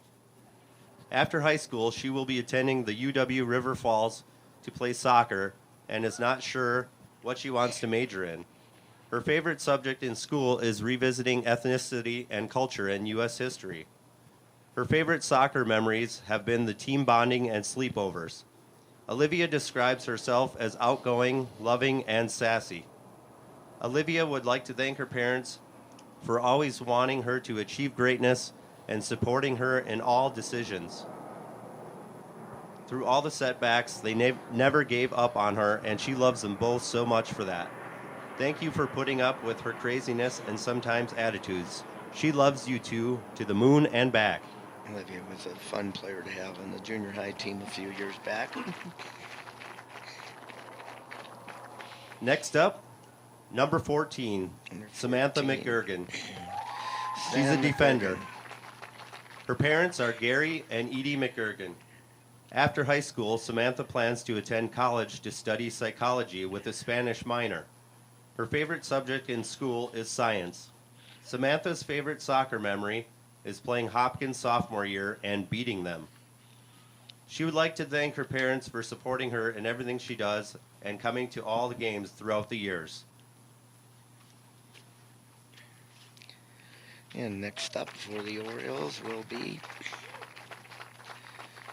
Speaker 4: After high school, she will be attending the UW River Falls to play soccer and is not sure what she wants to major in. Her favorite subject in school is revisiting ethnicity and culture in U.S. history. Her favorite soccer memories have been the team bonding and sleepovers. Olivia describes herself as outgoing, loving, and sassy. Olivia would like to thank her parents for always wanting her to achieve greatness and supporting her in all decisions. Through all the setbacks, they never gave up on her, and she loves them both so much for that. Thank you for putting up with her craziness and sometimes attitudes. She loves you two to the moon and back.
Speaker 1: Olivia was a fun player to have on the junior high team a few years back.
Speaker 4: Next up, number 14,
Speaker 1: Number
Speaker 4: Samantha
Speaker 1: 14.
Speaker 4: McGuirk. She's a
Speaker 1: Sam
Speaker 4: defender.
Speaker 1: McGuirk.
Speaker 4: Her parents are Gary and Edie McGuirk. After high school, Samantha plans to attend college to study psychology with a Spanish minor. Her favorite subject in school is science. Samantha's favorite soccer memory is playing Hopkins sophomore year and beating them. She would like to thank her parents for supporting her in everything she does and coming to all the games throughout the years.
Speaker 1: And next up for the Orioles will be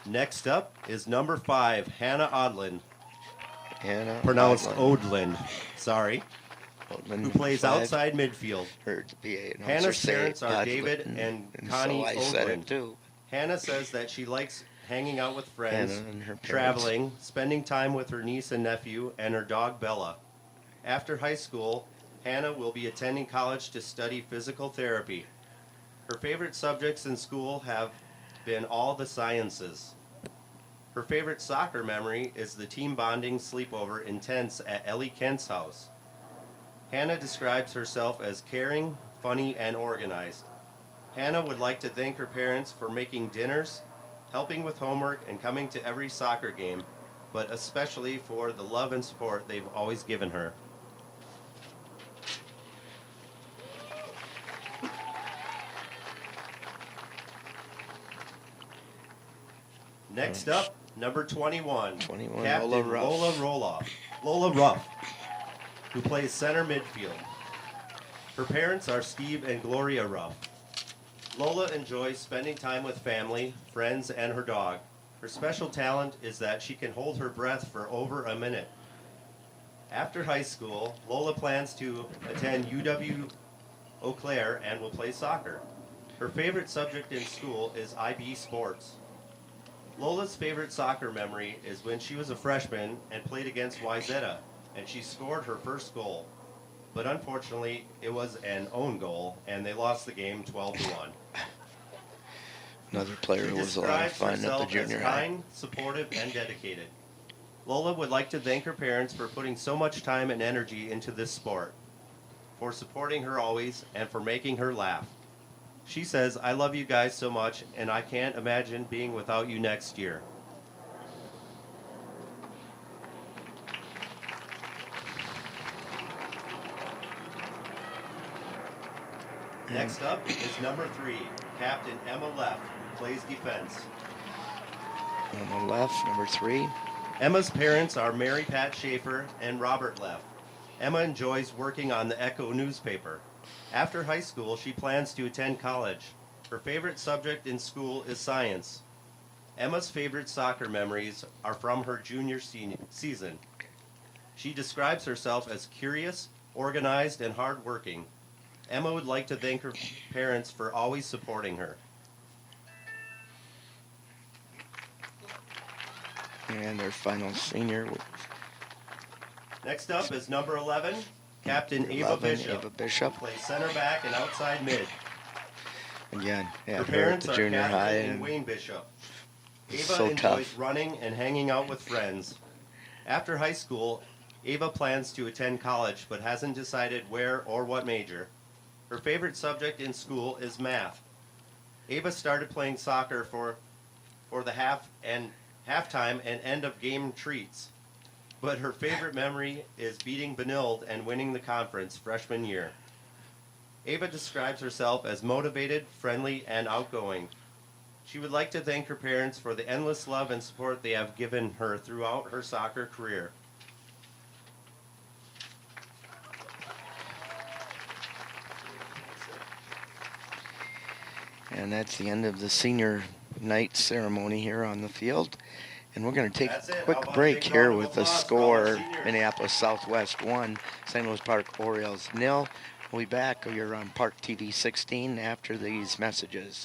Speaker 4: Next up is number 5, Hannah Odland,
Speaker 1: Hannah
Speaker 4: pronounced
Speaker 1: Odland.
Speaker 4: Odland. Sorry.
Speaker 1: Boatman,
Speaker 4: who plays
Speaker 1: 5.
Speaker 4: outside midfield.
Speaker 1: Heard the PA announcer
Speaker 4: Hannah's
Speaker 1: say
Speaker 4: parents are
Speaker 1: Podlin,
Speaker 4: David and Connie
Speaker 1: so I said
Speaker 4: Oakland.
Speaker 1: it too.
Speaker 4: Hannah says that she likes hanging out with friends,
Speaker 1: Hannah and her parents.
Speaker 4: traveling, spending time with her niece and nephew, and her dog Bella. After high school, Hannah will be attending college to study physical therapy. Her favorite subjects in school have been all the sciences. Her favorite soccer memory is the team bonding sleepover in tents at Ellie Kent's house. Hannah describes herself as caring, funny, and organized. Hannah would like to thank her parents for making dinners, helping with homework, and coming to every soccer game, but especially for the love and support they've always given her. Next up, number 21,
Speaker 1: 21,
Speaker 4: Captain Lola Ruff, who plays center midfield. Her parents are Steve and Gloria Ruff. Lola enjoys spending time with family, friends, and her dog. Her special talent is that she can hold her breath for over a minute. After high school, Lola plans to attend UW Eau Claire and will play soccer. Her favorite subject in school is IB sports. Lola's favorite soccer memory is when she was a freshman and played against Wyzetta, and she scored her first goal. But unfortunately, it was an own goal, and they lost the game 12-1.
Speaker 1: Another player who was a lot of fun at the junior high.
Speaker 4: Kind, supportive, and dedicated. Lola would like to thank her parents for putting so much time and energy into this sport, for supporting her always, and for making her laugh. She says, "I love you guys so much, and I can't imagine being without you next year." Next up is number 3, Captain Emma Leff, who plays defense.
Speaker 1: On the left, number 3.
Speaker 4: Emma's parents are Mary Pat Schaefer and Robert Leff. Emma enjoys working on the Echo newspaper. After high school, she plans to attend college. Her favorite subject in school is science. Emma's favorite soccer memories are from her junior season. She describes herself as curious, organized, and hardworking. Emma would like to thank her parents for always supporting her.
Speaker 1: And their final senior.
Speaker 4: Next up is number 11, Captain Ava Bishop. Plays center back and outside mid.
Speaker 1: Again,
Speaker 4: Her
Speaker 1: her at
Speaker 4: parents
Speaker 1: the
Speaker 4: are
Speaker 1: junior high.
Speaker 4: Catherine and
Speaker 1: And
Speaker 4: Wayne Bishop. Ava
Speaker 1: so
Speaker 4: enjoys
Speaker 1: tough.
Speaker 4: running and hanging out with friends. After high school, Ava plans to attend college but hasn't decided where or what major. Her favorite subject in school is math. Ava started playing soccer for the halftime and end of game treats. But her favorite memory is beating Benilde and winning the conference freshman year. Ava describes herself as motivated, friendly, and outgoing. She would like to thank her parents for the endless love and support they have given her throughout her soccer career.
Speaker 1: And that's the end of the senior night ceremony here on the field. And we're going to take a quick break here with the score. Minneapolis Southwest 1, St. Louis Park Orioles 0. We'll be back. You're on ParkTV 16 after these messages.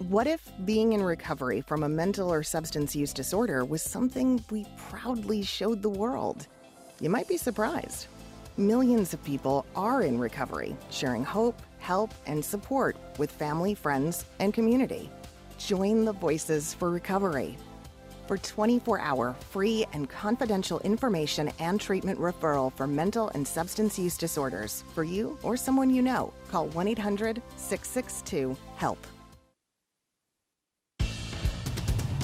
Speaker 5: What if being in recovery from a mental or substance use disorder was something we proudly showed the world? You might be surprised. Millions of people are in recovery, sharing hope, help, and support with family, friends, and community. Join the Voices for Recovery. For 24-hour free and confidential information and treatment referral for mental and substance use disorders for you or someone you know, call 1-800-662-HELP.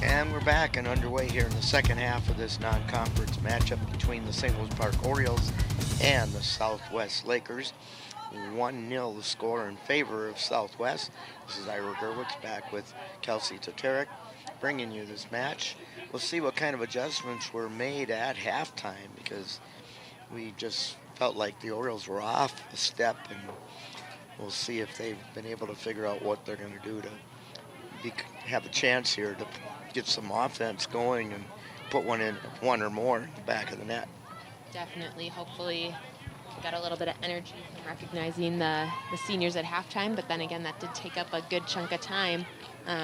Speaker 1: And we're back and underway here in the second half of this non-conference matchup between the St. Louis Park Orioles and the Southwest Lakers. 1-0 the score in favor of Southwest. This is Ira Gerwitz back with Kelsey Tatarek bringing you this match. We'll see what kind of adjustments were made at halftime because we just felt like the Orioles were off a step, and we'll see if they've been able to figure out what they're going to do to have a chance here to get some offense going and put one or more in the back of the net.
Speaker 2: Definitely, hopefully, got a little bit of energy from recognizing the seniors at halftime, but then again, that did take up a good chunk of time,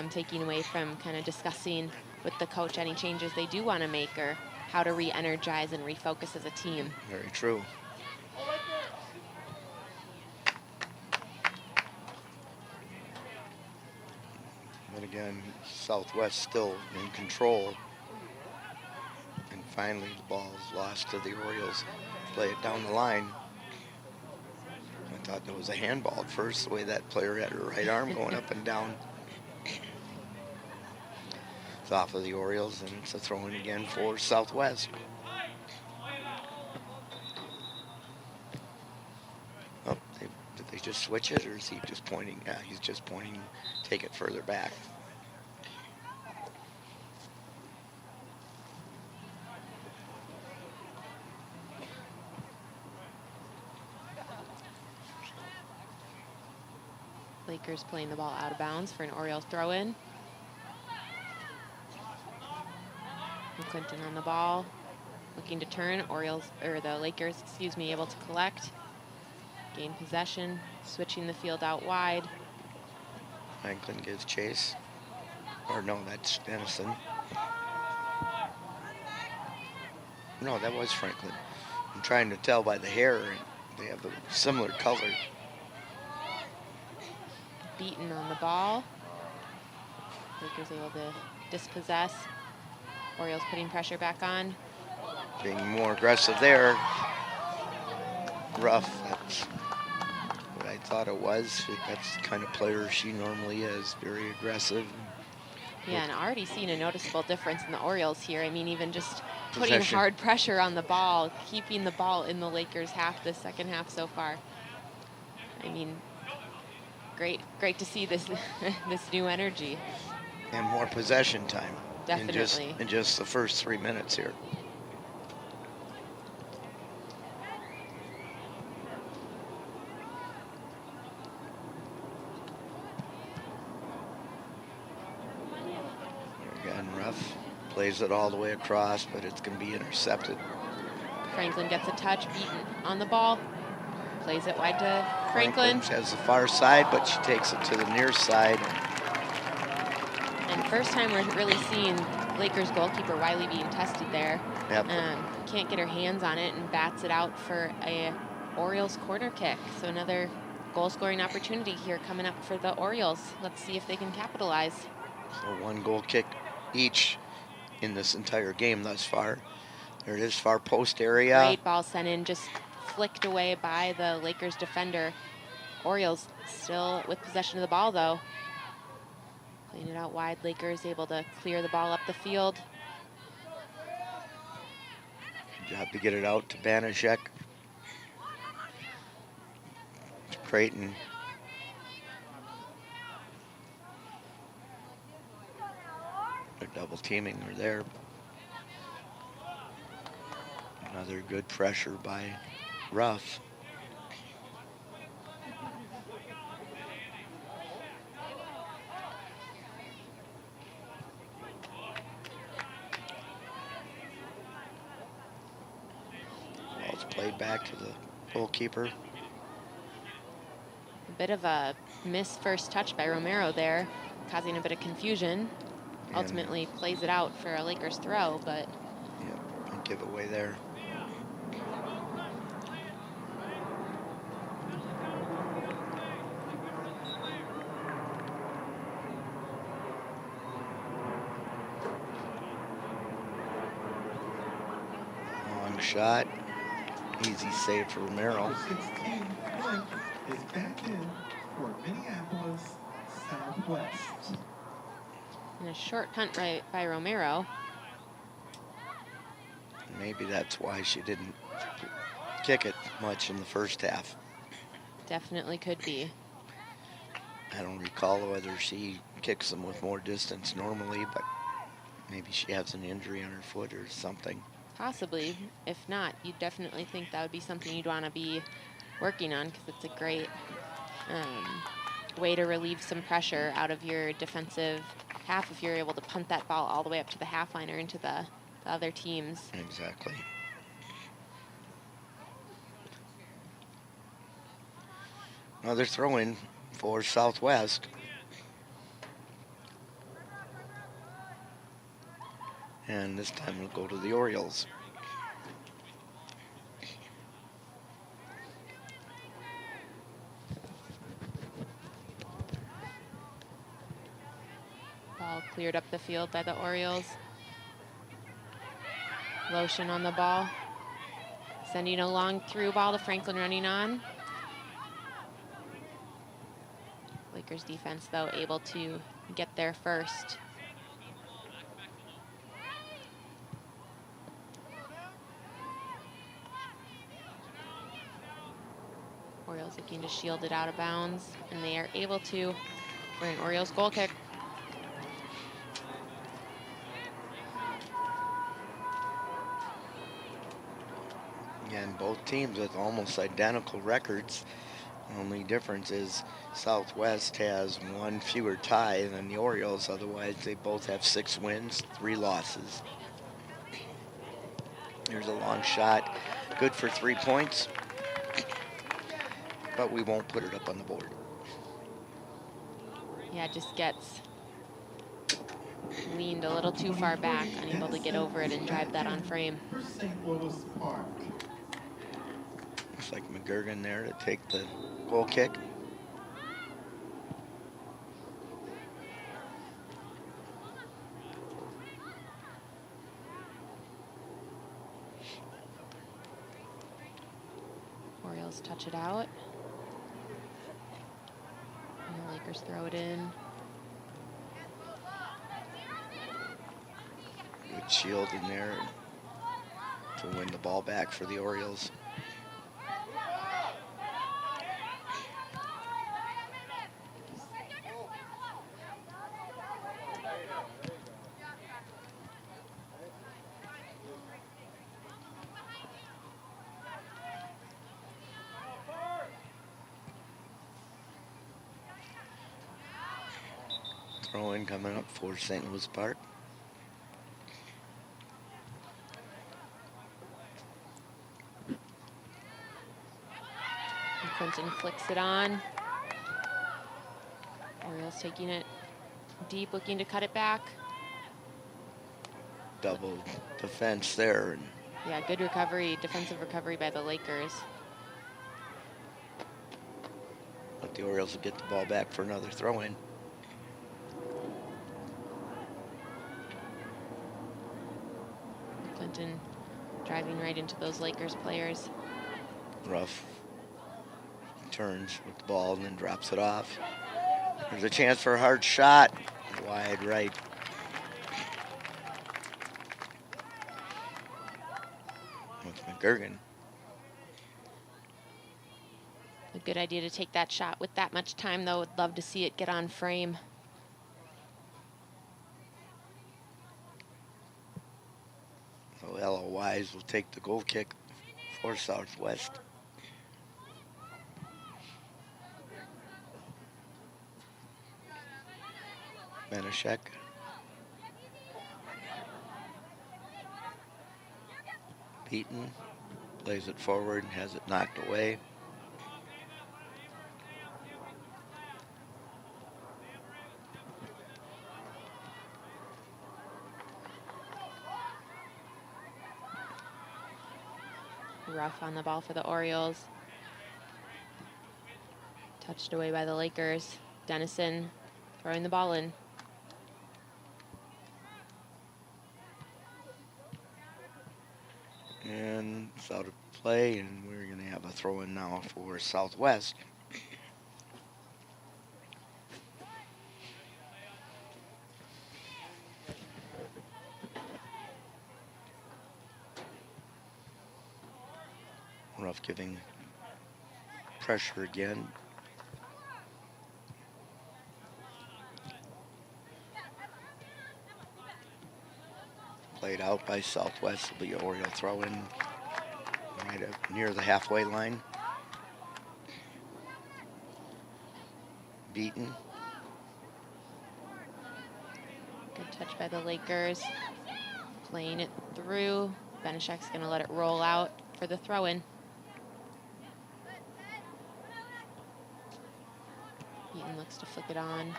Speaker 2: taking away from kind of discussing with the coach any changes they do want to make or how to re-energize and refocus as a team.
Speaker 1: Very true. But again, Southwest still in control. And finally, the ball is lost to the Orioles. Play it down the line. I thought there was a handball at first, the way that player had her right arm going up and down. It's off of the Orioles, and it's a throw-in again for Southwest. Oh, did they just switch it, or is he just pointing? Yeah, he's just pointing, take it further back.
Speaker 2: Lakers playing the ball out of bounds for an Orioles throw-in. Mcclinton on the ball, looking to turn. The Lakers, excuse me, able to collect, gain possession, switching the field out wide.
Speaker 1: Franklin gives chase. Or no, that's Dennison. No, that was Franklin. I'm trying to tell by the hair, and they have a similar color.
Speaker 2: Beaten on the ball. Lakers able to dispossess. Orioles putting pressure back on.
Speaker 1: Being more aggressive there. Rough, that's what I thought it was. That's the kind of player she normally is, very aggressive.
Speaker 2: Yeah, and already seen a noticeable difference in the Orioles here. I mean, even just putting
Speaker 1: Possession.
Speaker 2: hard pressure on the ball, keeping the ball in the Lakers half, the second half so far. I mean, great to see this this new energy.
Speaker 1: And more possession time.
Speaker 2: Definitely.
Speaker 1: In just the first 3 minutes here. Again, Ruff plays it all the way across, but it's going to be intercepted.
Speaker 2: Franklin gets a touch, beaten on the ball. Plays it wide to Franklin.
Speaker 1: Has the far side, but she takes it to the near side.
Speaker 2: And first time we're really seeing Lakers goalkeeper Wiley being tested there.
Speaker 1: Yep.
Speaker 2: Can't get her hands on it and bats it out for a Orioles corner kick. So another goal-scoring opportunity here coming up for the Orioles. Let's see if they can capitalize.
Speaker 1: So one goal kick each in this entire game thus far. There it is, far post area.
Speaker 2: Great ball sent in, just flicked away by the Lakers defender. Orioles still with possession of the ball, though. Playing it out wide, Lakers able to clear the ball up the field.
Speaker 1: Good job to get it out to Banashek. To Creighton. They're double teaming her there. Another good pressure by Ruff. Ball's played back to the goalkeeper.
Speaker 2: A bit of a missed first touch by Romero there, causing a bit of confusion.
Speaker 1: And
Speaker 2: Ultimately plays it out for a Lakers throw, but
Speaker 1: yeah, give away there. Long shot. Easy save for Romero.
Speaker 3: Number 16, Flint, is back in for Minneapolis Southwest.
Speaker 2: and a short punt right by Romero.
Speaker 1: Maybe that's why she didn't kick it much in the first half.
Speaker 2: Definitely could be.
Speaker 1: I don't recall whether she kicks them with more distance normally, but maybe she has an injury on her foot or something.
Speaker 2: Possibly. If not, you definitely think that would be something you'd want to be working on, because it's a great way to relieve some pressure out of your defensive half if you're able to punt that ball all the way up to the half line or into the other teams.
Speaker 1: Exactly. Another throw-in for Southwest. And this time we'll go to the Orioles.
Speaker 2: Ball cleared up the field by the Orioles. Lochan on the ball. Sending a long through ball to Franklin running on. Lakers defense, though, able to get there first. Orioles looking to shield it out of bounds, and they are able to for an Orioles goal kick.
Speaker 1: Again, both teams with almost identical records. The only difference is Southwest has one fewer tie than the Orioles. Otherwise, they both have 6 wins, 3 losses. Here's a long shot, good for 3 points, but we won't put it up on the board.
Speaker 2: Yeah, it just gets leaned a little too far back, unable to get over it and drive that on frame.
Speaker 3: For St. Louis Park.
Speaker 1: Looks like Mcguirk there to take the goal kick.
Speaker 2: Orioles touch it out. And the Lakers throw it in.
Speaker 1: Good shield in there to win the ball back for the Orioles. Throw-in coming up for St. Louis Park.
Speaker 2: Mcclinton flicks it on. Orioles taking it deep, looking to cut it back.
Speaker 1: Double defense there.
Speaker 2: Yeah, good recovery, defensive recovery by the Lakers.
Speaker 1: But the Orioles will get the ball back for another throw-in.
Speaker 2: Mcclinton driving right into those Lakers players.
Speaker 1: Rough turns with the ball and then drops it off. There's a chance for a hard shot. Wide right. With Mcguirk.
Speaker 2: A good idea to take that shot with that much time, though. Would love to see it get on frame.
Speaker 1: So LOYs will take the goal kick for Southwest. Benishek. Beaton plays it forward and has it knocked away.
Speaker 2: Rough on the ball for the Orioles. Touched away by the Lakers. Dennison throwing the ball in.
Speaker 1: And it's out of play, and we're going to have a throw-in now for Southwest. Ruff giving pressure again. Played out by Southwest. Will be an Oriole throw-in right up near the halfway line. beaten.
Speaker 2: Good touch by the Lakers. Playing it through. Benešek's going to let it roll out for the throw-in. Beaton looks to flick it on.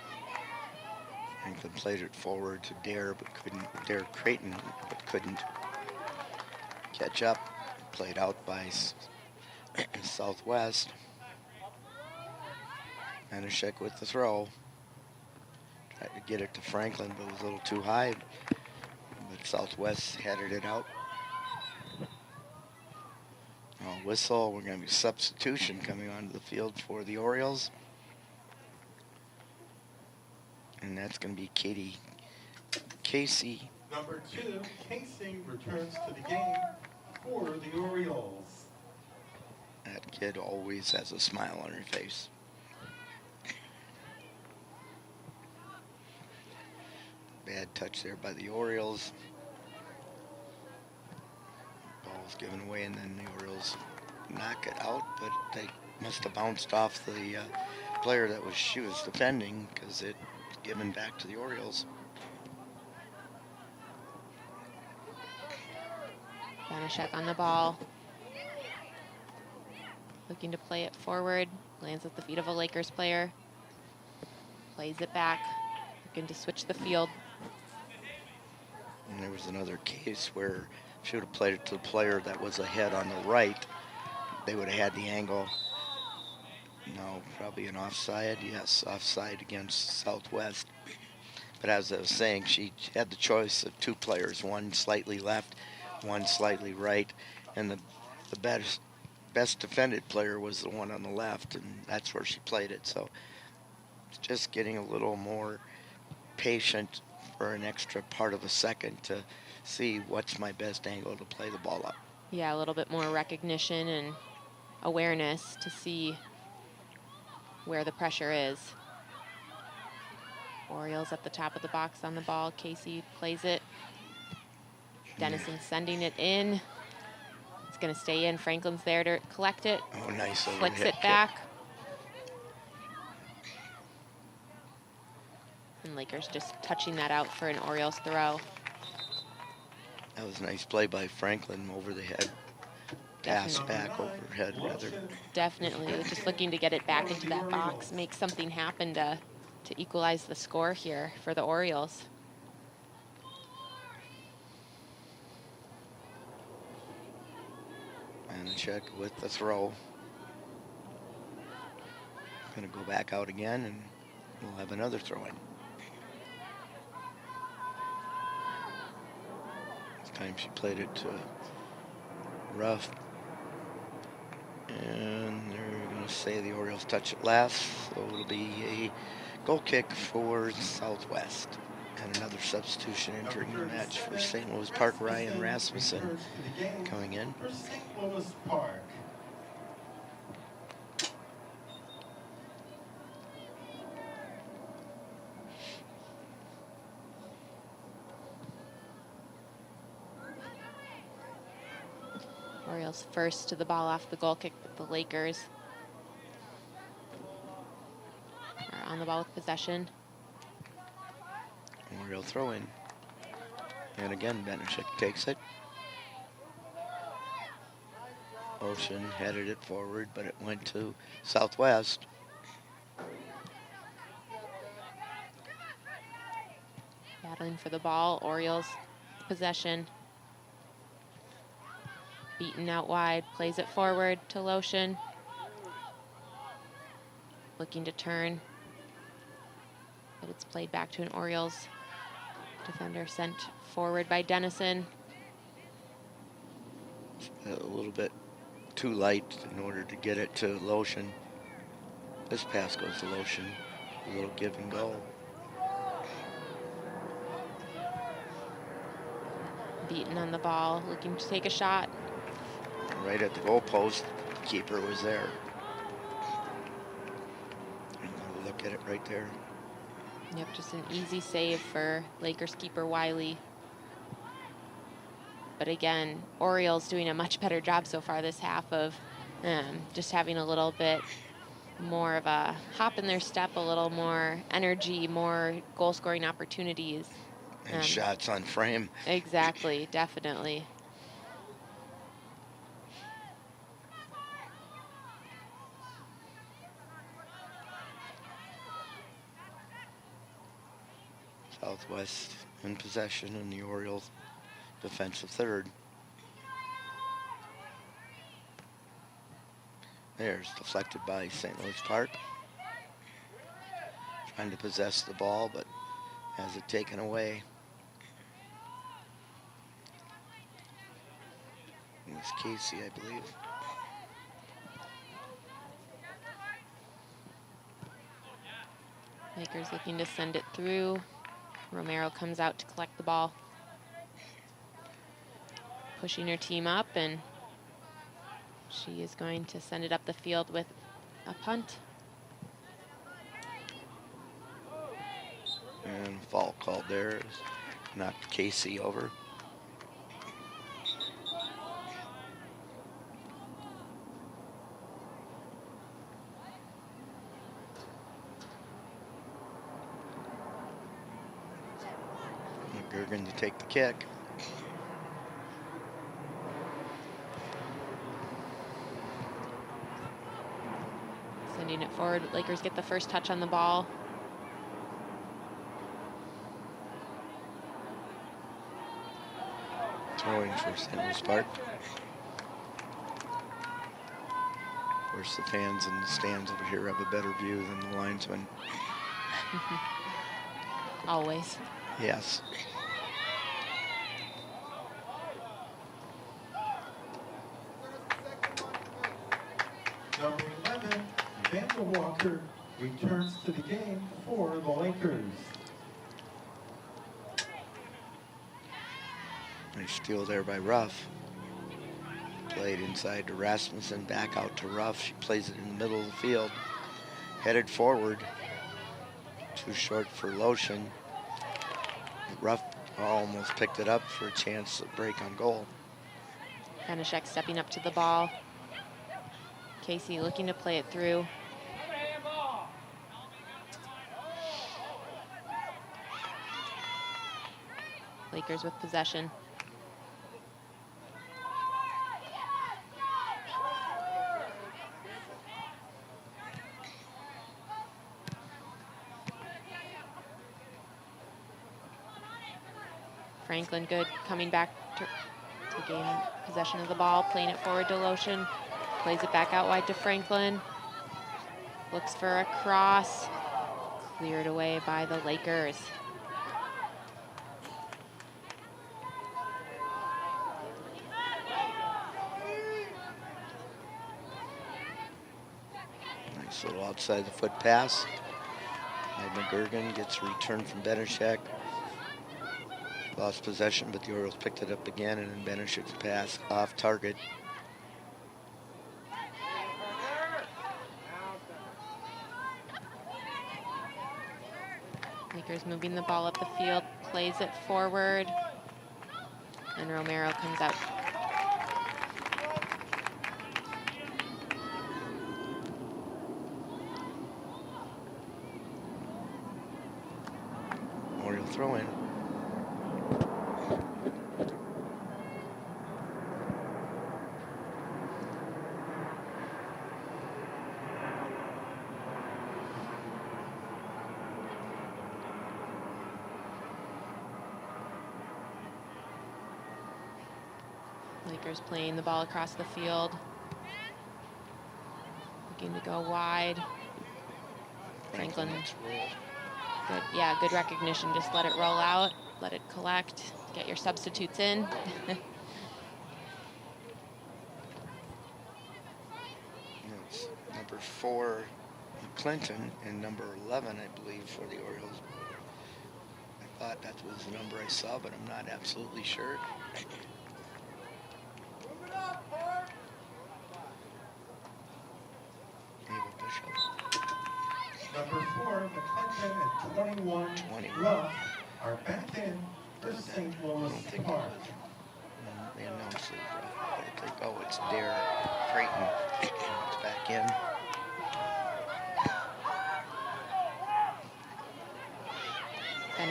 Speaker 1: Franklin played it forward to Dare, but couldn't. Dare Creighton, but couldn't catch up. Played out by Southwest. Benešek with the throw. Tried to get it to Franklin, but it was a little too high. But Southwest headed it out. Oh, whistle. We're going to be substitution coming onto the field for the Orioles. And that's going to be Casey.
Speaker 3: Number 2, Casey returns to the game for the Orioles.
Speaker 1: That kid always has a smile on her face. Bad touch there by the Orioles. Ball's given away, and then the Orioles knock it out, but they must have bounced off the player that she was defending, because it was given back to the Orioles.
Speaker 2: Benešek on the ball. Looking to play it forward. Lands at the feet of a Lakers player. Plays it back. Looking to switch the field.
Speaker 1: And there was another case where she would have played it to the player that was ahead on the right. They would have had the angle. No, probably an offside. Yes, offside against Southwest. But as I was saying, she had the choice of two players, one slightly left, one slightly right, and the best defended player was the one on the left, and that's where she played it. So it's just getting a little more patient for an extra part of a second to see what's my best angle to play the ball up.
Speaker 2: Yeah, a little bit more recognition and awareness to see where the pressure is. Orioles at the top of the box on the ball. Casey plays it. Dennison sending it in. It's going to stay in. Franklin's there to collect it.
Speaker 1: Oh, nice overhead
Speaker 2: Flicks it
Speaker 1: kick.
Speaker 2: back. And Lakers just touching that out for an Orioles throw.
Speaker 1: That was a nice play by Franklin over the head. Pass back overhead, rather.
Speaker 2: Definitely. Just looking to get it back into that box, make something happen to equalize the score here for the Orioles.
Speaker 1: Benešek with the throw. Going to go back out again, and we'll have another throw in. This time she played it to rough. And they're going to say the Orioles touch it last, so it'll be a goal kick for Southwest. And another substitution entering the match for St. Louis Park, Ryan Rasmussen coming in.
Speaker 3: For St. Louis Park.
Speaker 2: Orioles first to the ball off the goal kick with the Lakers. Are on the ball with possession.
Speaker 1: Oriole throw in. And again, Benešek takes it. Lochan headed it forward, but it went to Southwest.
Speaker 2: Battling for the ball. Orioles possession. Beaten out wide. Plays it forward to Lochan. Looking to turn. But it's played back to an Orioles defender, sent forward by Dennison.
Speaker 1: A little bit too light in order to get it to Lochan. This pass goes to Lochan. A little give and go.
Speaker 2: Beaten on the ball, looking to take a shot.
Speaker 1: Right at the goal post, the keeper was there. Look at it right there.
Speaker 2: Yep, just an easy save for Lakers keeper Wiley. But again, Orioles doing a much better job so far this half of just having a little bit more of a hop in their step, a little more energy, more goal-scoring opportunities.
Speaker 1: And shots on frame.
Speaker 2: Exactly, definitely.
Speaker 1: Southwest in possession and the Orioles defensive third. There's deflected by St. Louis Park. Trying to possess the ball, but has it taken away. It was Casey, I believe.
Speaker 2: Lakers looking to send it through. Romero comes out to collect the ball. Pushing her team up, and she is going to send it up the field with a punt.
Speaker 1: And foul called there. Knocked Casey over. Mcguirk to take the kick.
Speaker 2: Sending it forward. Lakers get the first touch on the ball.
Speaker 1: Throwing for St. Louis Park. Of course, the fans in the stands over here have a better view than the linesmen.
Speaker 2: Always.
Speaker 1: Yes.
Speaker 3: Number 11, Vander Walker returns to the game for the Lakers.
Speaker 1: Nice steal there by Ruff. Played inside to Rasmussen, back out to Ruff. She plays it in the middle of the field. Headed forward. Too short for Lochan. Ruff almost picked it up for a chance to break on goal.
Speaker 2: Benishek stepping up to the ball. Casey looking to play it through. Lakers with possession. Franklin good coming back to gain possession of the ball, playing it forward to Lochan. Plays it back out wide to Franklin. Looks for a cross. Cleared away by the Lakers.
Speaker 1: Nice little outside the foot pass. Mcguirk gets a return from Benishek. Lost possession, but the Orioles picked it up again, and then Benishek's pass off target.
Speaker 2: Lakers moving the ball up the field, plays it forward, and Romero comes out.
Speaker 1: Oriole throw in.
Speaker 2: Lakers playing the ball across the field. Looking to go wide. Franklin. Good, yeah, good recognition. Just let it roll out, let it collect, get your substitutes in.
Speaker 1: It's number 4, Mcclinton, and number 11, I believe, for the Orioles. I thought that was the number I saw, but I'm not absolutely sure.
Speaker 3: Number 4, McClinton, and 21, Ruff are back in for St. Louis Park.
Speaker 1: They announced it. I think, oh, it's Derek Creighton. It's back in.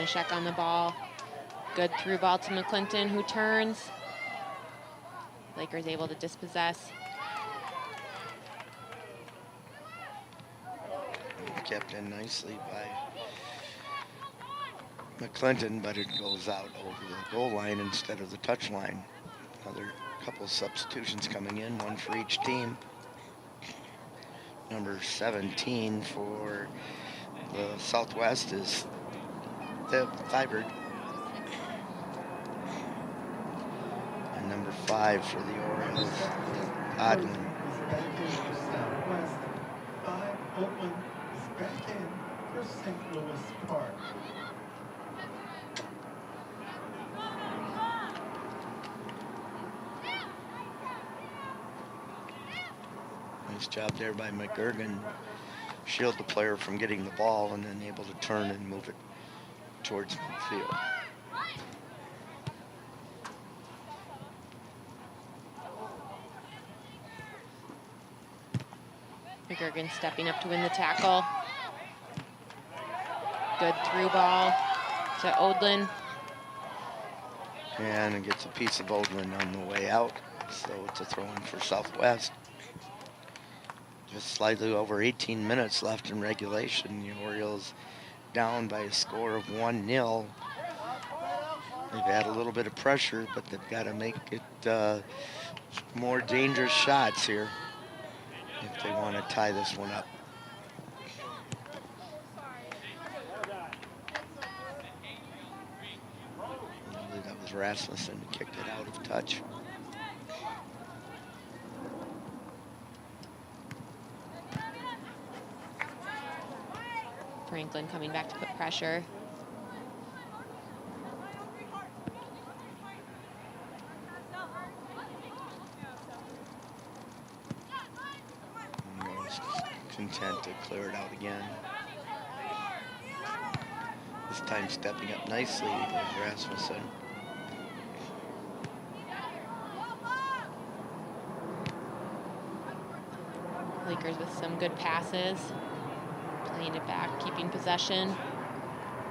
Speaker 2: Benishek on the ball. Good through ball to Mcclinton, who turns. Lakers able to dispossess.
Speaker 1: Kept in nicely by Mcclinton, but it goes out over the goal line instead of the touch line. Another couple of substitutions coming in, one for each team. Number 17 for the Southwest is Thibert. And number 5 for the Orioles, Odlin.
Speaker 3: Is back in for Southwest. 5, Oakland is back in for St. Louis Park.
Speaker 1: Nice job there by McGurgan. Shield the player from getting the ball and then able to turn and move it towards midfield.
Speaker 2: McGurgan stepping up to win the tackle. Good through ball to Odlin.
Speaker 1: And it gets a piece of Odlin on the way out. So it's a throw-in for Southwest. Just slightly over 18 minutes left in regulation. The Orioles down by a score of 1-0. They've had a little bit of pressure, but they've got to make it more dangerous shots here if they want to tie this one up. I believe that was Rasmussen who kicked it out of touch.
Speaker 2: Franklin coming back to put pressure.
Speaker 1: Content to clear it out again. This time stepping up nicely was Rasmussen.
Speaker 2: Lakers with some good passes. Playing it back, keeping possession.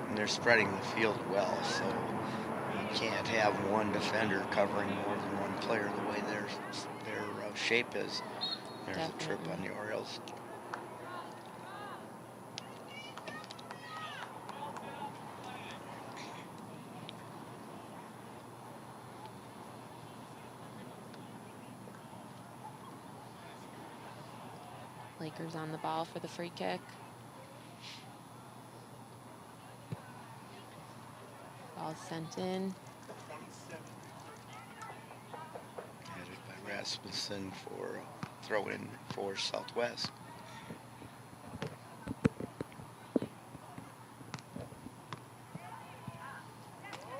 Speaker 1: And they're spreading the field well, so you can't have one defender covering more than one player the way their shape is. There's a trip on the Orioles.
Speaker 2: Lakers on the ball for the free kick. Ball sent in.
Speaker 1: Headed by Rasmussen for a throw-in for Southwest.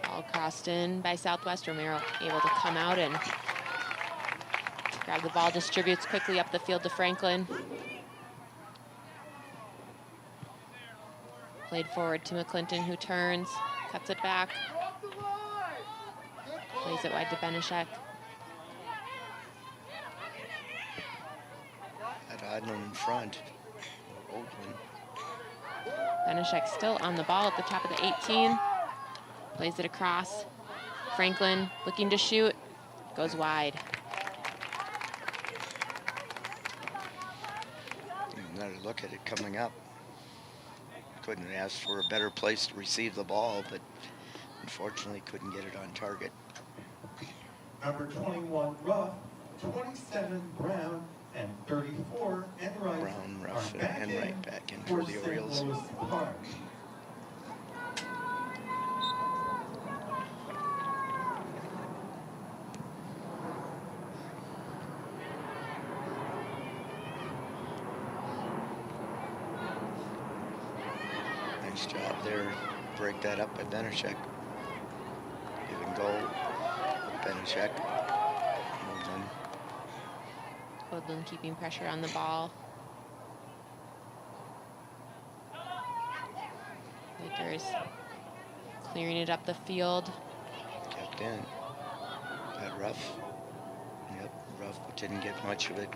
Speaker 2: Ball crossed in by Southwest. Romero able to come out and grab the ball, distributes quickly up the field to Franklin. Played forward to Mcclinton, who turns, cuts it back. Plays it wide to Benishek.
Speaker 1: At Odlin in front. Oakland.
Speaker 2: Benishek still on the ball at the top of the 18. Plays it across. Franklin looking to shoot. Goes wide.
Speaker 1: Another look at it coming up. Couldn't ask for a better place to receive the ball, but unfortunately couldn't get it on target.
Speaker 3: Number 21, Ruff, 27, Brown, and 34, Enright.
Speaker 1: Brown, Ruff,
Speaker 3: are
Speaker 1: and
Speaker 3: back
Speaker 1: Enright
Speaker 3: in
Speaker 1: back in
Speaker 3: for
Speaker 1: for the
Speaker 3: St.
Speaker 1: Orioles.
Speaker 3: Louis Park.
Speaker 1: Nice job there. Break that up by Benishek. Give and go. Benishek. Well done.
Speaker 2: Odlin keeping pressure on the ball. Lakers clearing it up the field.
Speaker 1: Kept in. That Ruff. Yep, Ruff, but didn't get much of it.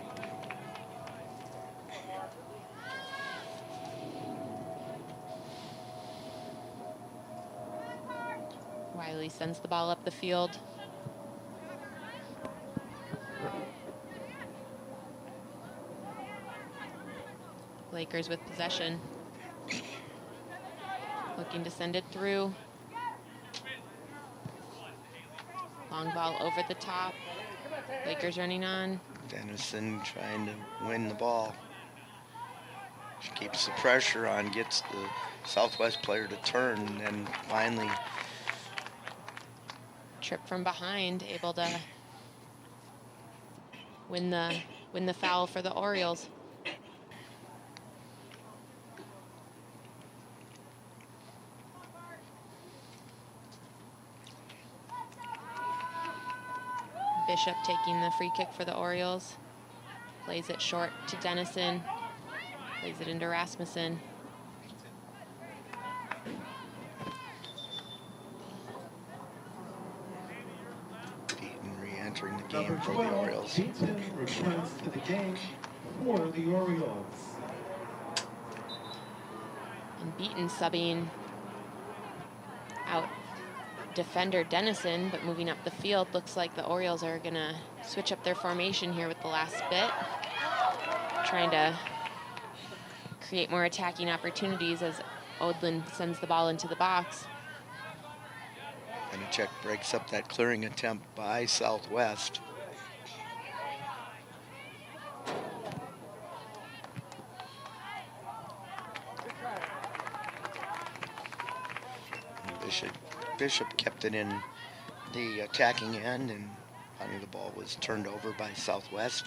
Speaker 2: Wiley sends the ball up the field. Lakers with possession. Looking to send it through. Long ball over the top. Lakers running on.
Speaker 1: Dennison trying to win the ball. She keeps the pressure on, gets the Southwest player to turn, and then finally
Speaker 2: Trip from behind, able to win the foul for the Orioles. Bishop taking the free kick for the Orioles. Plays it short to Dennison. Plays it into Rasmussen.
Speaker 1: Beaton re-entering the game for the Orioles.
Speaker 3: Beaton returns to the game for the Orioles.
Speaker 2: And Beaton subbing out defender Dennison, but moving up the field. Looks like the Orioles are gonna switch up their formation here with the last bit. Trying to create more attacking opportunities as Odlin sends the ball into the box.
Speaker 1: Benechek breaks up that clearing attempt by Southwest. Bishop kept it in the attacking end, and finally the ball was turned over by Southwest.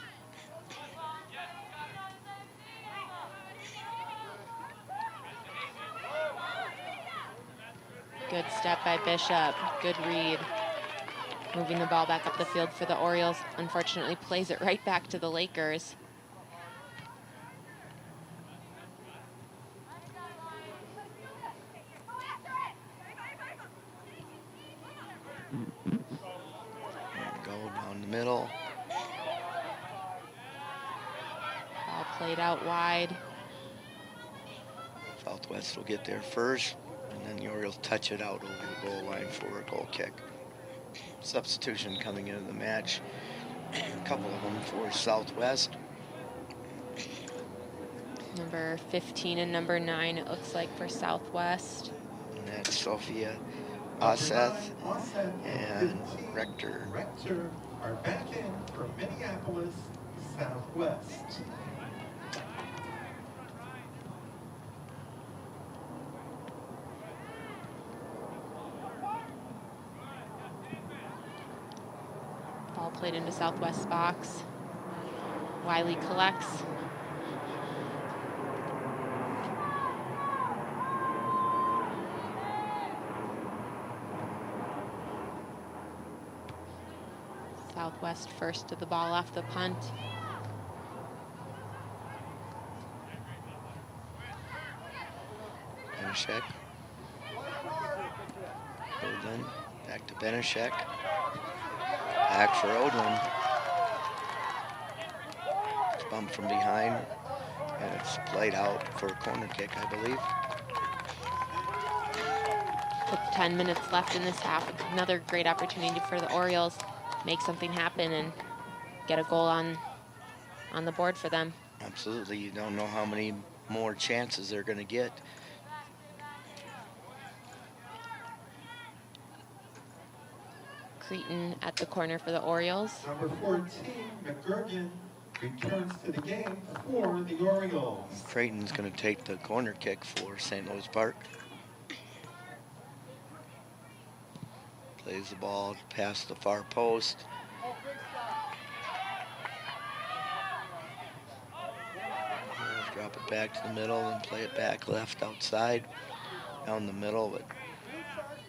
Speaker 2: Good step by Bishop. Good read. Moving the ball back up the field for the Orioles. Unfortunately, plays it right back to the Lakers.
Speaker 1: Go down the middle.
Speaker 2: Ball played out wide.
Speaker 1: Southwest will get there first, and then the Orioles touch it out over the goal line for a goal kick. Substitution coming into the match. A couple of them for Southwest.
Speaker 2: Number 15 and number 9, it looks like, for Southwest.
Speaker 1: And that's Sophia Oseth and Rector.
Speaker 3: Rector are back in from Minneapolis Southwest.
Speaker 2: Ball played into Southwest's box. Wiley collects. Southwest first to the ball off the punt.
Speaker 1: Benechek. Odlin. Back to Benechek. Back for Odlin. It's bumped from behind, and it's played out for a corner kick, I believe.
Speaker 2: With 10 minutes left in this half, another great opportunity for the Orioles. Make something happen and get a goal on the board for them.
Speaker 1: Absolutely. You don't know how many more chances they're going to get.
Speaker 2: Creighton at the corner for the Orioles.
Speaker 3: Number 14, McGurgan, returns to the game for the Orioles.
Speaker 1: Creighton's going to take the corner kick for St. Louis Park. Plays the ball past the far post. Drop it back to the middle and play it back left outside. Down the middle, but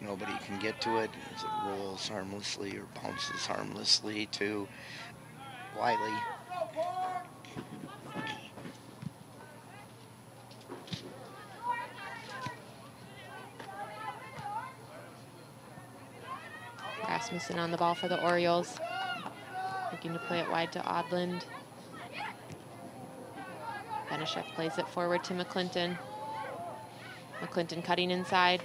Speaker 1: nobody can get to it as it rolls harmlessly or bounces harmlessly to Wiley.
Speaker 2: Rasmussen on the ball for the Orioles. Looking to play it wide to Odland. Benechek plays it forward to Mcclinton. Mcclinton cutting inside.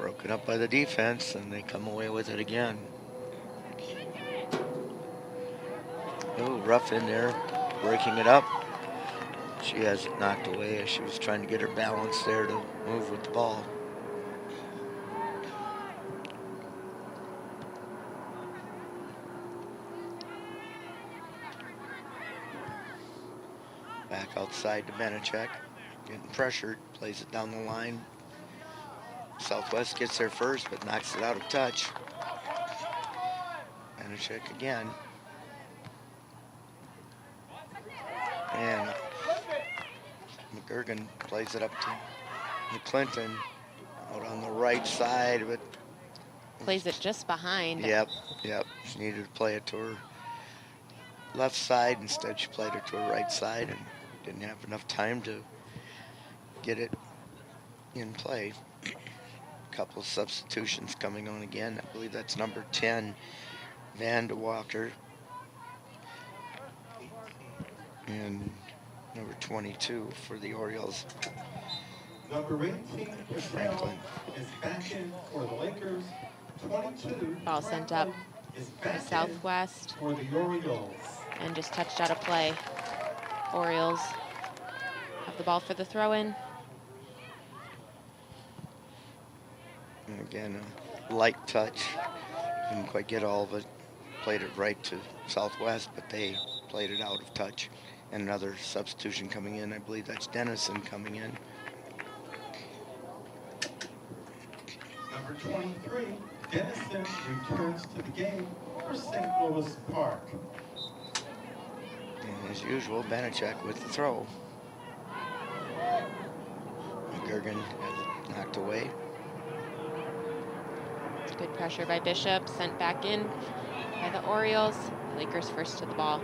Speaker 1: Broken up by the defense, and they come away with it again. Oh, rough in there, breaking it up. She has it knocked away as she was trying to get her balance there to move with the ball. Back outside to Benechek, getting pressured, plays it down the line. Southwest gets there first, but knocks it out of touch. Benechek again. And Mcguirk plays it up to Mcclinton out on the right side, but
Speaker 2: Plays it just behind.
Speaker 1: Yep. She needed to play it to her left side. Instead, she played it to her right side and didn't have enough time to get it in play. A couple of substitutions coming on again. I believe that's number 10, Van de Walker, and number 22 for the Orioles,
Speaker 3: Number 18,
Speaker 1: Franklin.
Speaker 3: is back in for the Lakers. 22,
Speaker 2: Ball sent up
Speaker 3: is
Speaker 2: to
Speaker 3: back in
Speaker 2: Southwest
Speaker 3: for the Orioles.
Speaker 2: and just touched out of play. Orioles have the ball for the throw-in.
Speaker 1: And again, a light touch. Didn't quite get all of it. Played it right to Southwest, but they played it out of touch. And another substitution coming in. I believe that's Dennison coming in.
Speaker 3: Number 23, Dennison returns to the game for St. Louis Park.
Speaker 1: And as usual, Benechek with the throw. Mcguirk has it knocked away.
Speaker 2: Good pressure by Bishop, sent back in by the Orioles. Lakers first to the ball.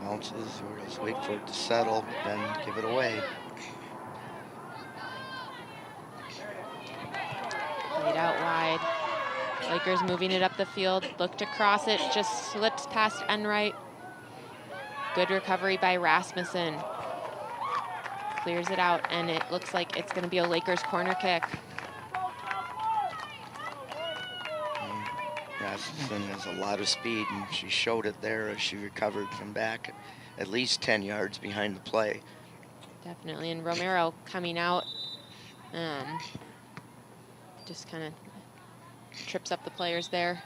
Speaker 1: Bounces, Orioles wait for it to settle, then give it away.
Speaker 2: Played out wide. Lakers moving it up the field, looked across it, just slips past Enright. Good recovery by Rasmussen. Clears it out, and it looks like it's going to be a Lakers corner kick.
Speaker 1: Rasmussen has a lot of speed, and she showed it there as she recovered from back at least 10 yards behind the play.
Speaker 2: Definitely, and Romero coming out, just kind of trips up the players there.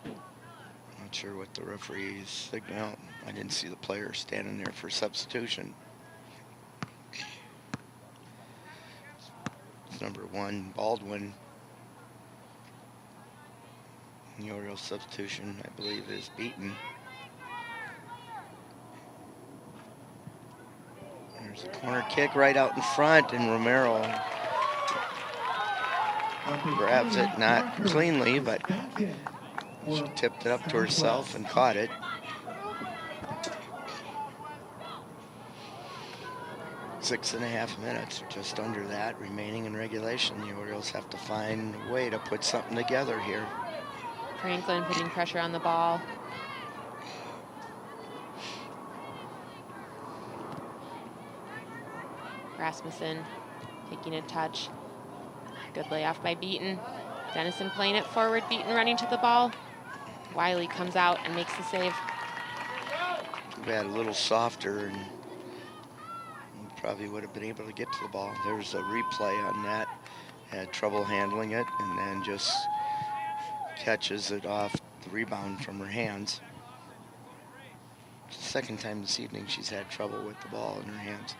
Speaker 1: Not sure what the referees signal. I didn't see the player standing there for substitution. It's number 1, Baldwin. The Orioles substitution, I believe, is Beaton. There's a corner kick right out in front, and Romero grabs it, not cleanly, but she tipped it up to herself and caught it. 6.5 minutes, or just under that, remaining in regulation. The Orioles have to find a way to put something together here.
Speaker 2: Franklin putting pressure on the ball. Rasmussen taking a touch. Good layoff by Beaton. Dennison playing it forward, Beaton running to the ball. Wiley comes out and makes the save.
Speaker 1: Too bad, a little softer, and probably would have been able to get to the ball. There's a replay on that. Had trouble handling it, and then just catches it off the rebound from her hands. It's the second time this evening she's had trouble with the ball in her hands.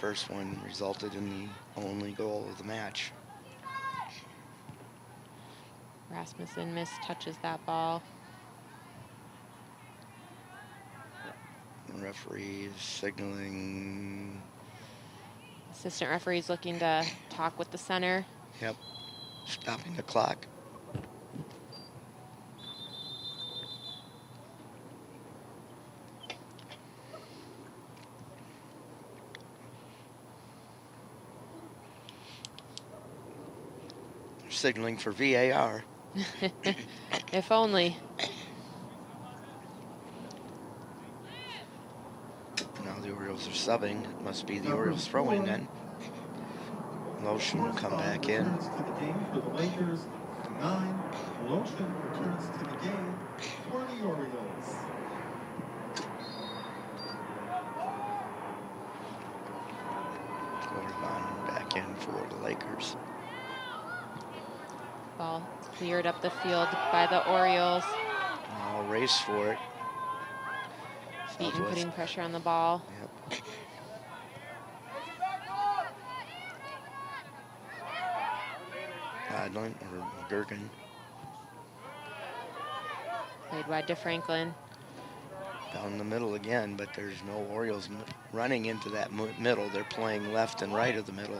Speaker 1: First one resulted in the only goal of the match.
Speaker 2: Rasmussen mistouches that ball.
Speaker 1: The referee is signaling.
Speaker 2: Assistant referee's looking to talk with the center.
Speaker 1: Yep, stopping the clock. They're signaling for VAR.
Speaker 2: If only.
Speaker 1: the Orioles are subbing. It must be the
Speaker 3: Number
Speaker 1: Orioles throwing
Speaker 3: 4.
Speaker 1: then. Lochan will come back in.
Speaker 3: Returns to the game for the Lakers. 9. Lochan returns to the game for the Orioles.
Speaker 1: Orban back in for the Lakers.
Speaker 2: Ball cleared up the field by the Orioles.
Speaker 1: I'll race for it.
Speaker 2: Beaton
Speaker 1: Southwest.
Speaker 2: putting pressure on the ball.
Speaker 1: Yep. Adlin or Gergen.
Speaker 2: Played wide to Franklin.
Speaker 1: Down the middle again, but there's no Orioles running into that middle. They're playing left and right of the middle.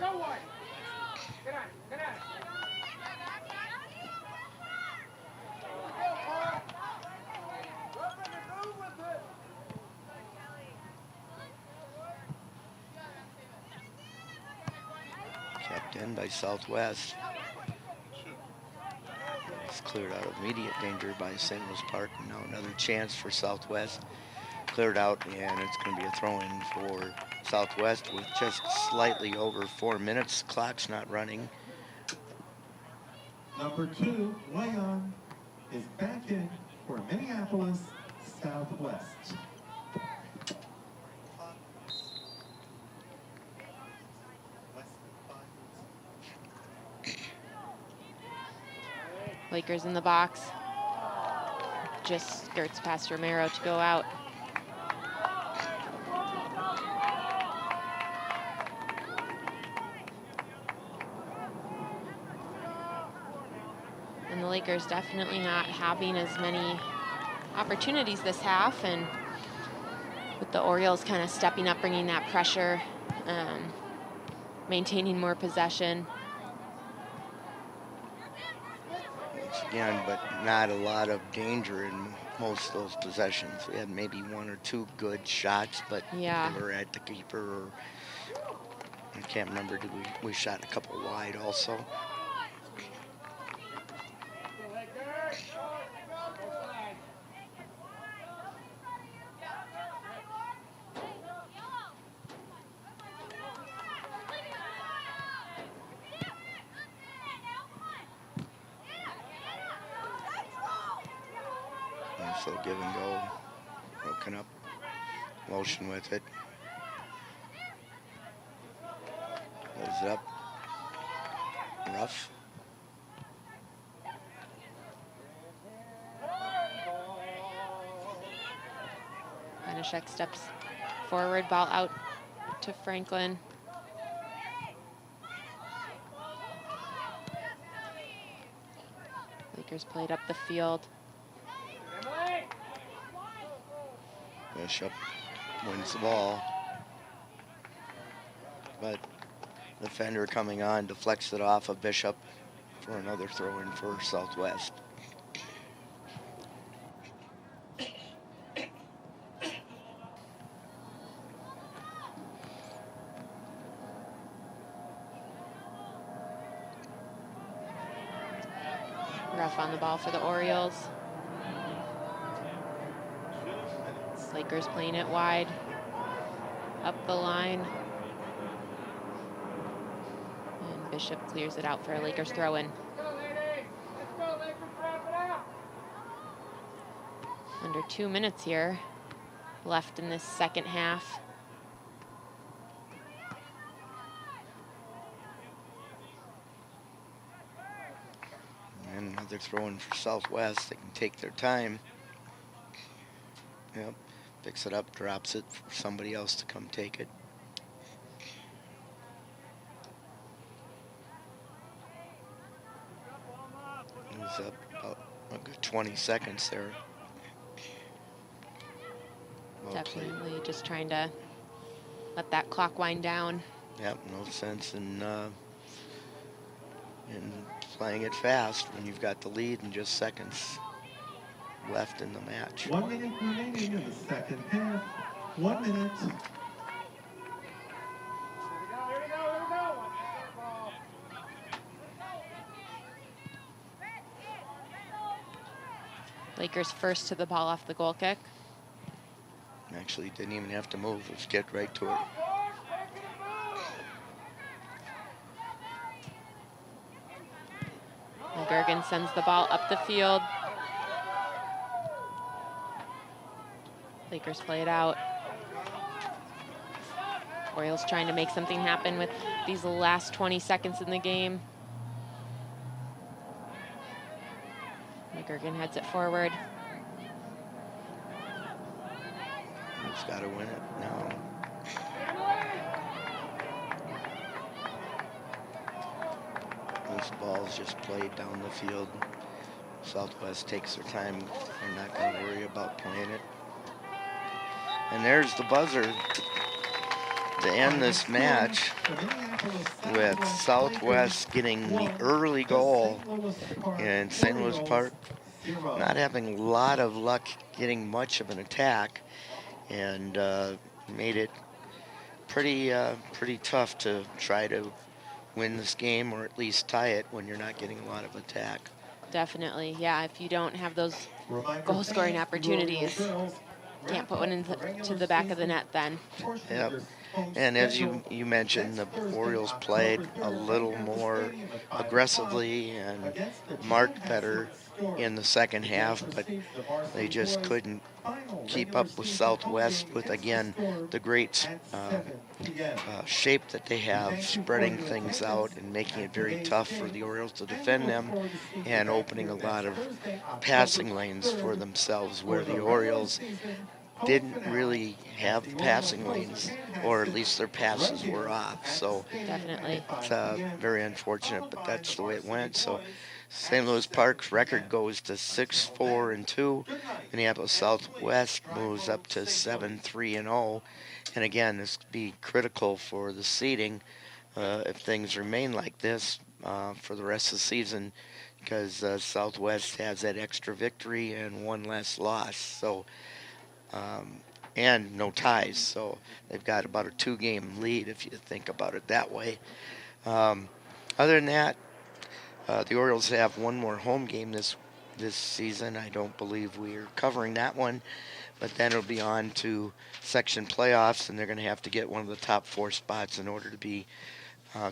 Speaker 1: Kept in by Southwest. It's cleared out of immediate danger by St. Louis Park. And now another chance for Southwest. Cleared out, and it's going to be a throw-in for Southwest with just slightly over 4 minutes. Clock's not running.
Speaker 3: Number 2, Lochan, is back in for Minneapolis Southwest.
Speaker 2: Lakers in the box. Just skirts past Romero to go out. And the Lakers definitely not having as many opportunities this half, and with the Orioles kind of stepping up, bringing that pressure, maintaining more possession.
Speaker 1: Once again, but not a lot of danger in most of those possessions. We had maybe 1 or 2 good shots, but
Speaker 2: Yeah.
Speaker 1: they were at the keeper, or I can't remember. Did we shot a couple wide also? So give and go, broken up, Lochan with it. Goes up, rough.
Speaker 2: Vanishek steps forward, ball out to Franklin. Lakers played up the field.
Speaker 1: Bishop wins the ball, but the defender coming on deflects it off of Bishop for another throw-in for Southwest.
Speaker 2: Rough on the ball for the Orioles. Lakers playing it wide, up the line. And Bishop clears it out for a Lakers throw-in. Under 2 minutes here left in this second half.
Speaker 1: And another throw-in for Southwest. They can take their time. Yep. Picks it up, drops it for somebody else to come take it. Moves up about a good 20 seconds there. Well played.
Speaker 2: Definitely just trying to let that clock wind down.
Speaker 1: Yep, no sense in playing it fast when you've got the lead and just seconds left in the match.
Speaker 3: 1 minute remaining in the second half. 1 minute.
Speaker 2: Lakers first to the ball off the goal kick.
Speaker 1: Actually, didn't even have to move. Let's get right to it.
Speaker 2: Mcguirk sends the ball up the field. Lakers play it out. Orioles trying to make something happen with these last 20 seconds in the game. Mcguirk heads it forward.
Speaker 1: He's got to win it now. This ball's just played down the field. Southwest takes their time. They're not going to worry about playing it. And there's the buzzer to end this match, with Southwest getting the early goal in St. Louis Park, not having a lot of luck getting much of an attack, and made it pretty tough to try to win this game, or at least tie it when you're not getting a lot of attack.
Speaker 2: Definitely, yeah. If you don't have those goal-scoring opportunities, can't put one into the back of the net then.
Speaker 1: Yep. And as you mentioned, the Orioles played a little more aggressively and marked better in the second half, but they just couldn't keep up with Southwest with, again, the great shape that they have, spreading things out and making it very tough for the Orioles to defend them, and opening a lot of passing lanes for themselves, where the Orioles didn't really have passing lanes, or at least their passes were off. So
Speaker 2: definitely,
Speaker 1: it's very unfortunate, but that's the way it went. So St. Louis Park's record goes to 6-4-2. Minneapolis Southwest moves up to 7-3-0. And again, this could be critical for the seeding if things remain like this for the rest of the season, because Southwest has that extra victory and one less loss. So and no ties, so they've got about a 2-game lead if you think about it that way. Other than that, the Orioles have one more home game this season. I don't believe we're covering that one, but then it'll be on to section playoffs, and they're going to have to get one of the top 4 spots in order to be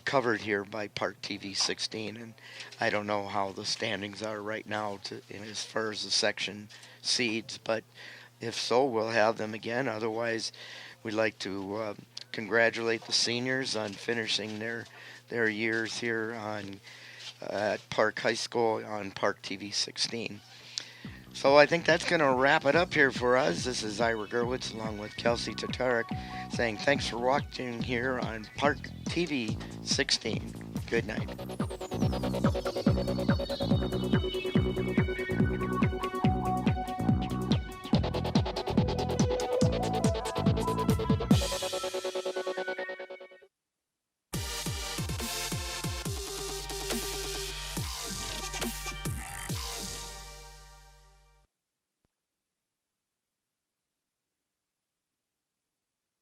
Speaker 1: covered here by ParkTV 16. And I don't know how the standings are right now as far as the section seeds, but if so, we'll have them again. Otherwise, we'd like to congratulate the seniors on finishing their years here at Park High School on ParkTV 16. So I think that's going to wrap it up here for us. This is Ira Gerwitz along with Kelsey Tatarek saying thanks for watching here on ParkTV 16. Good night.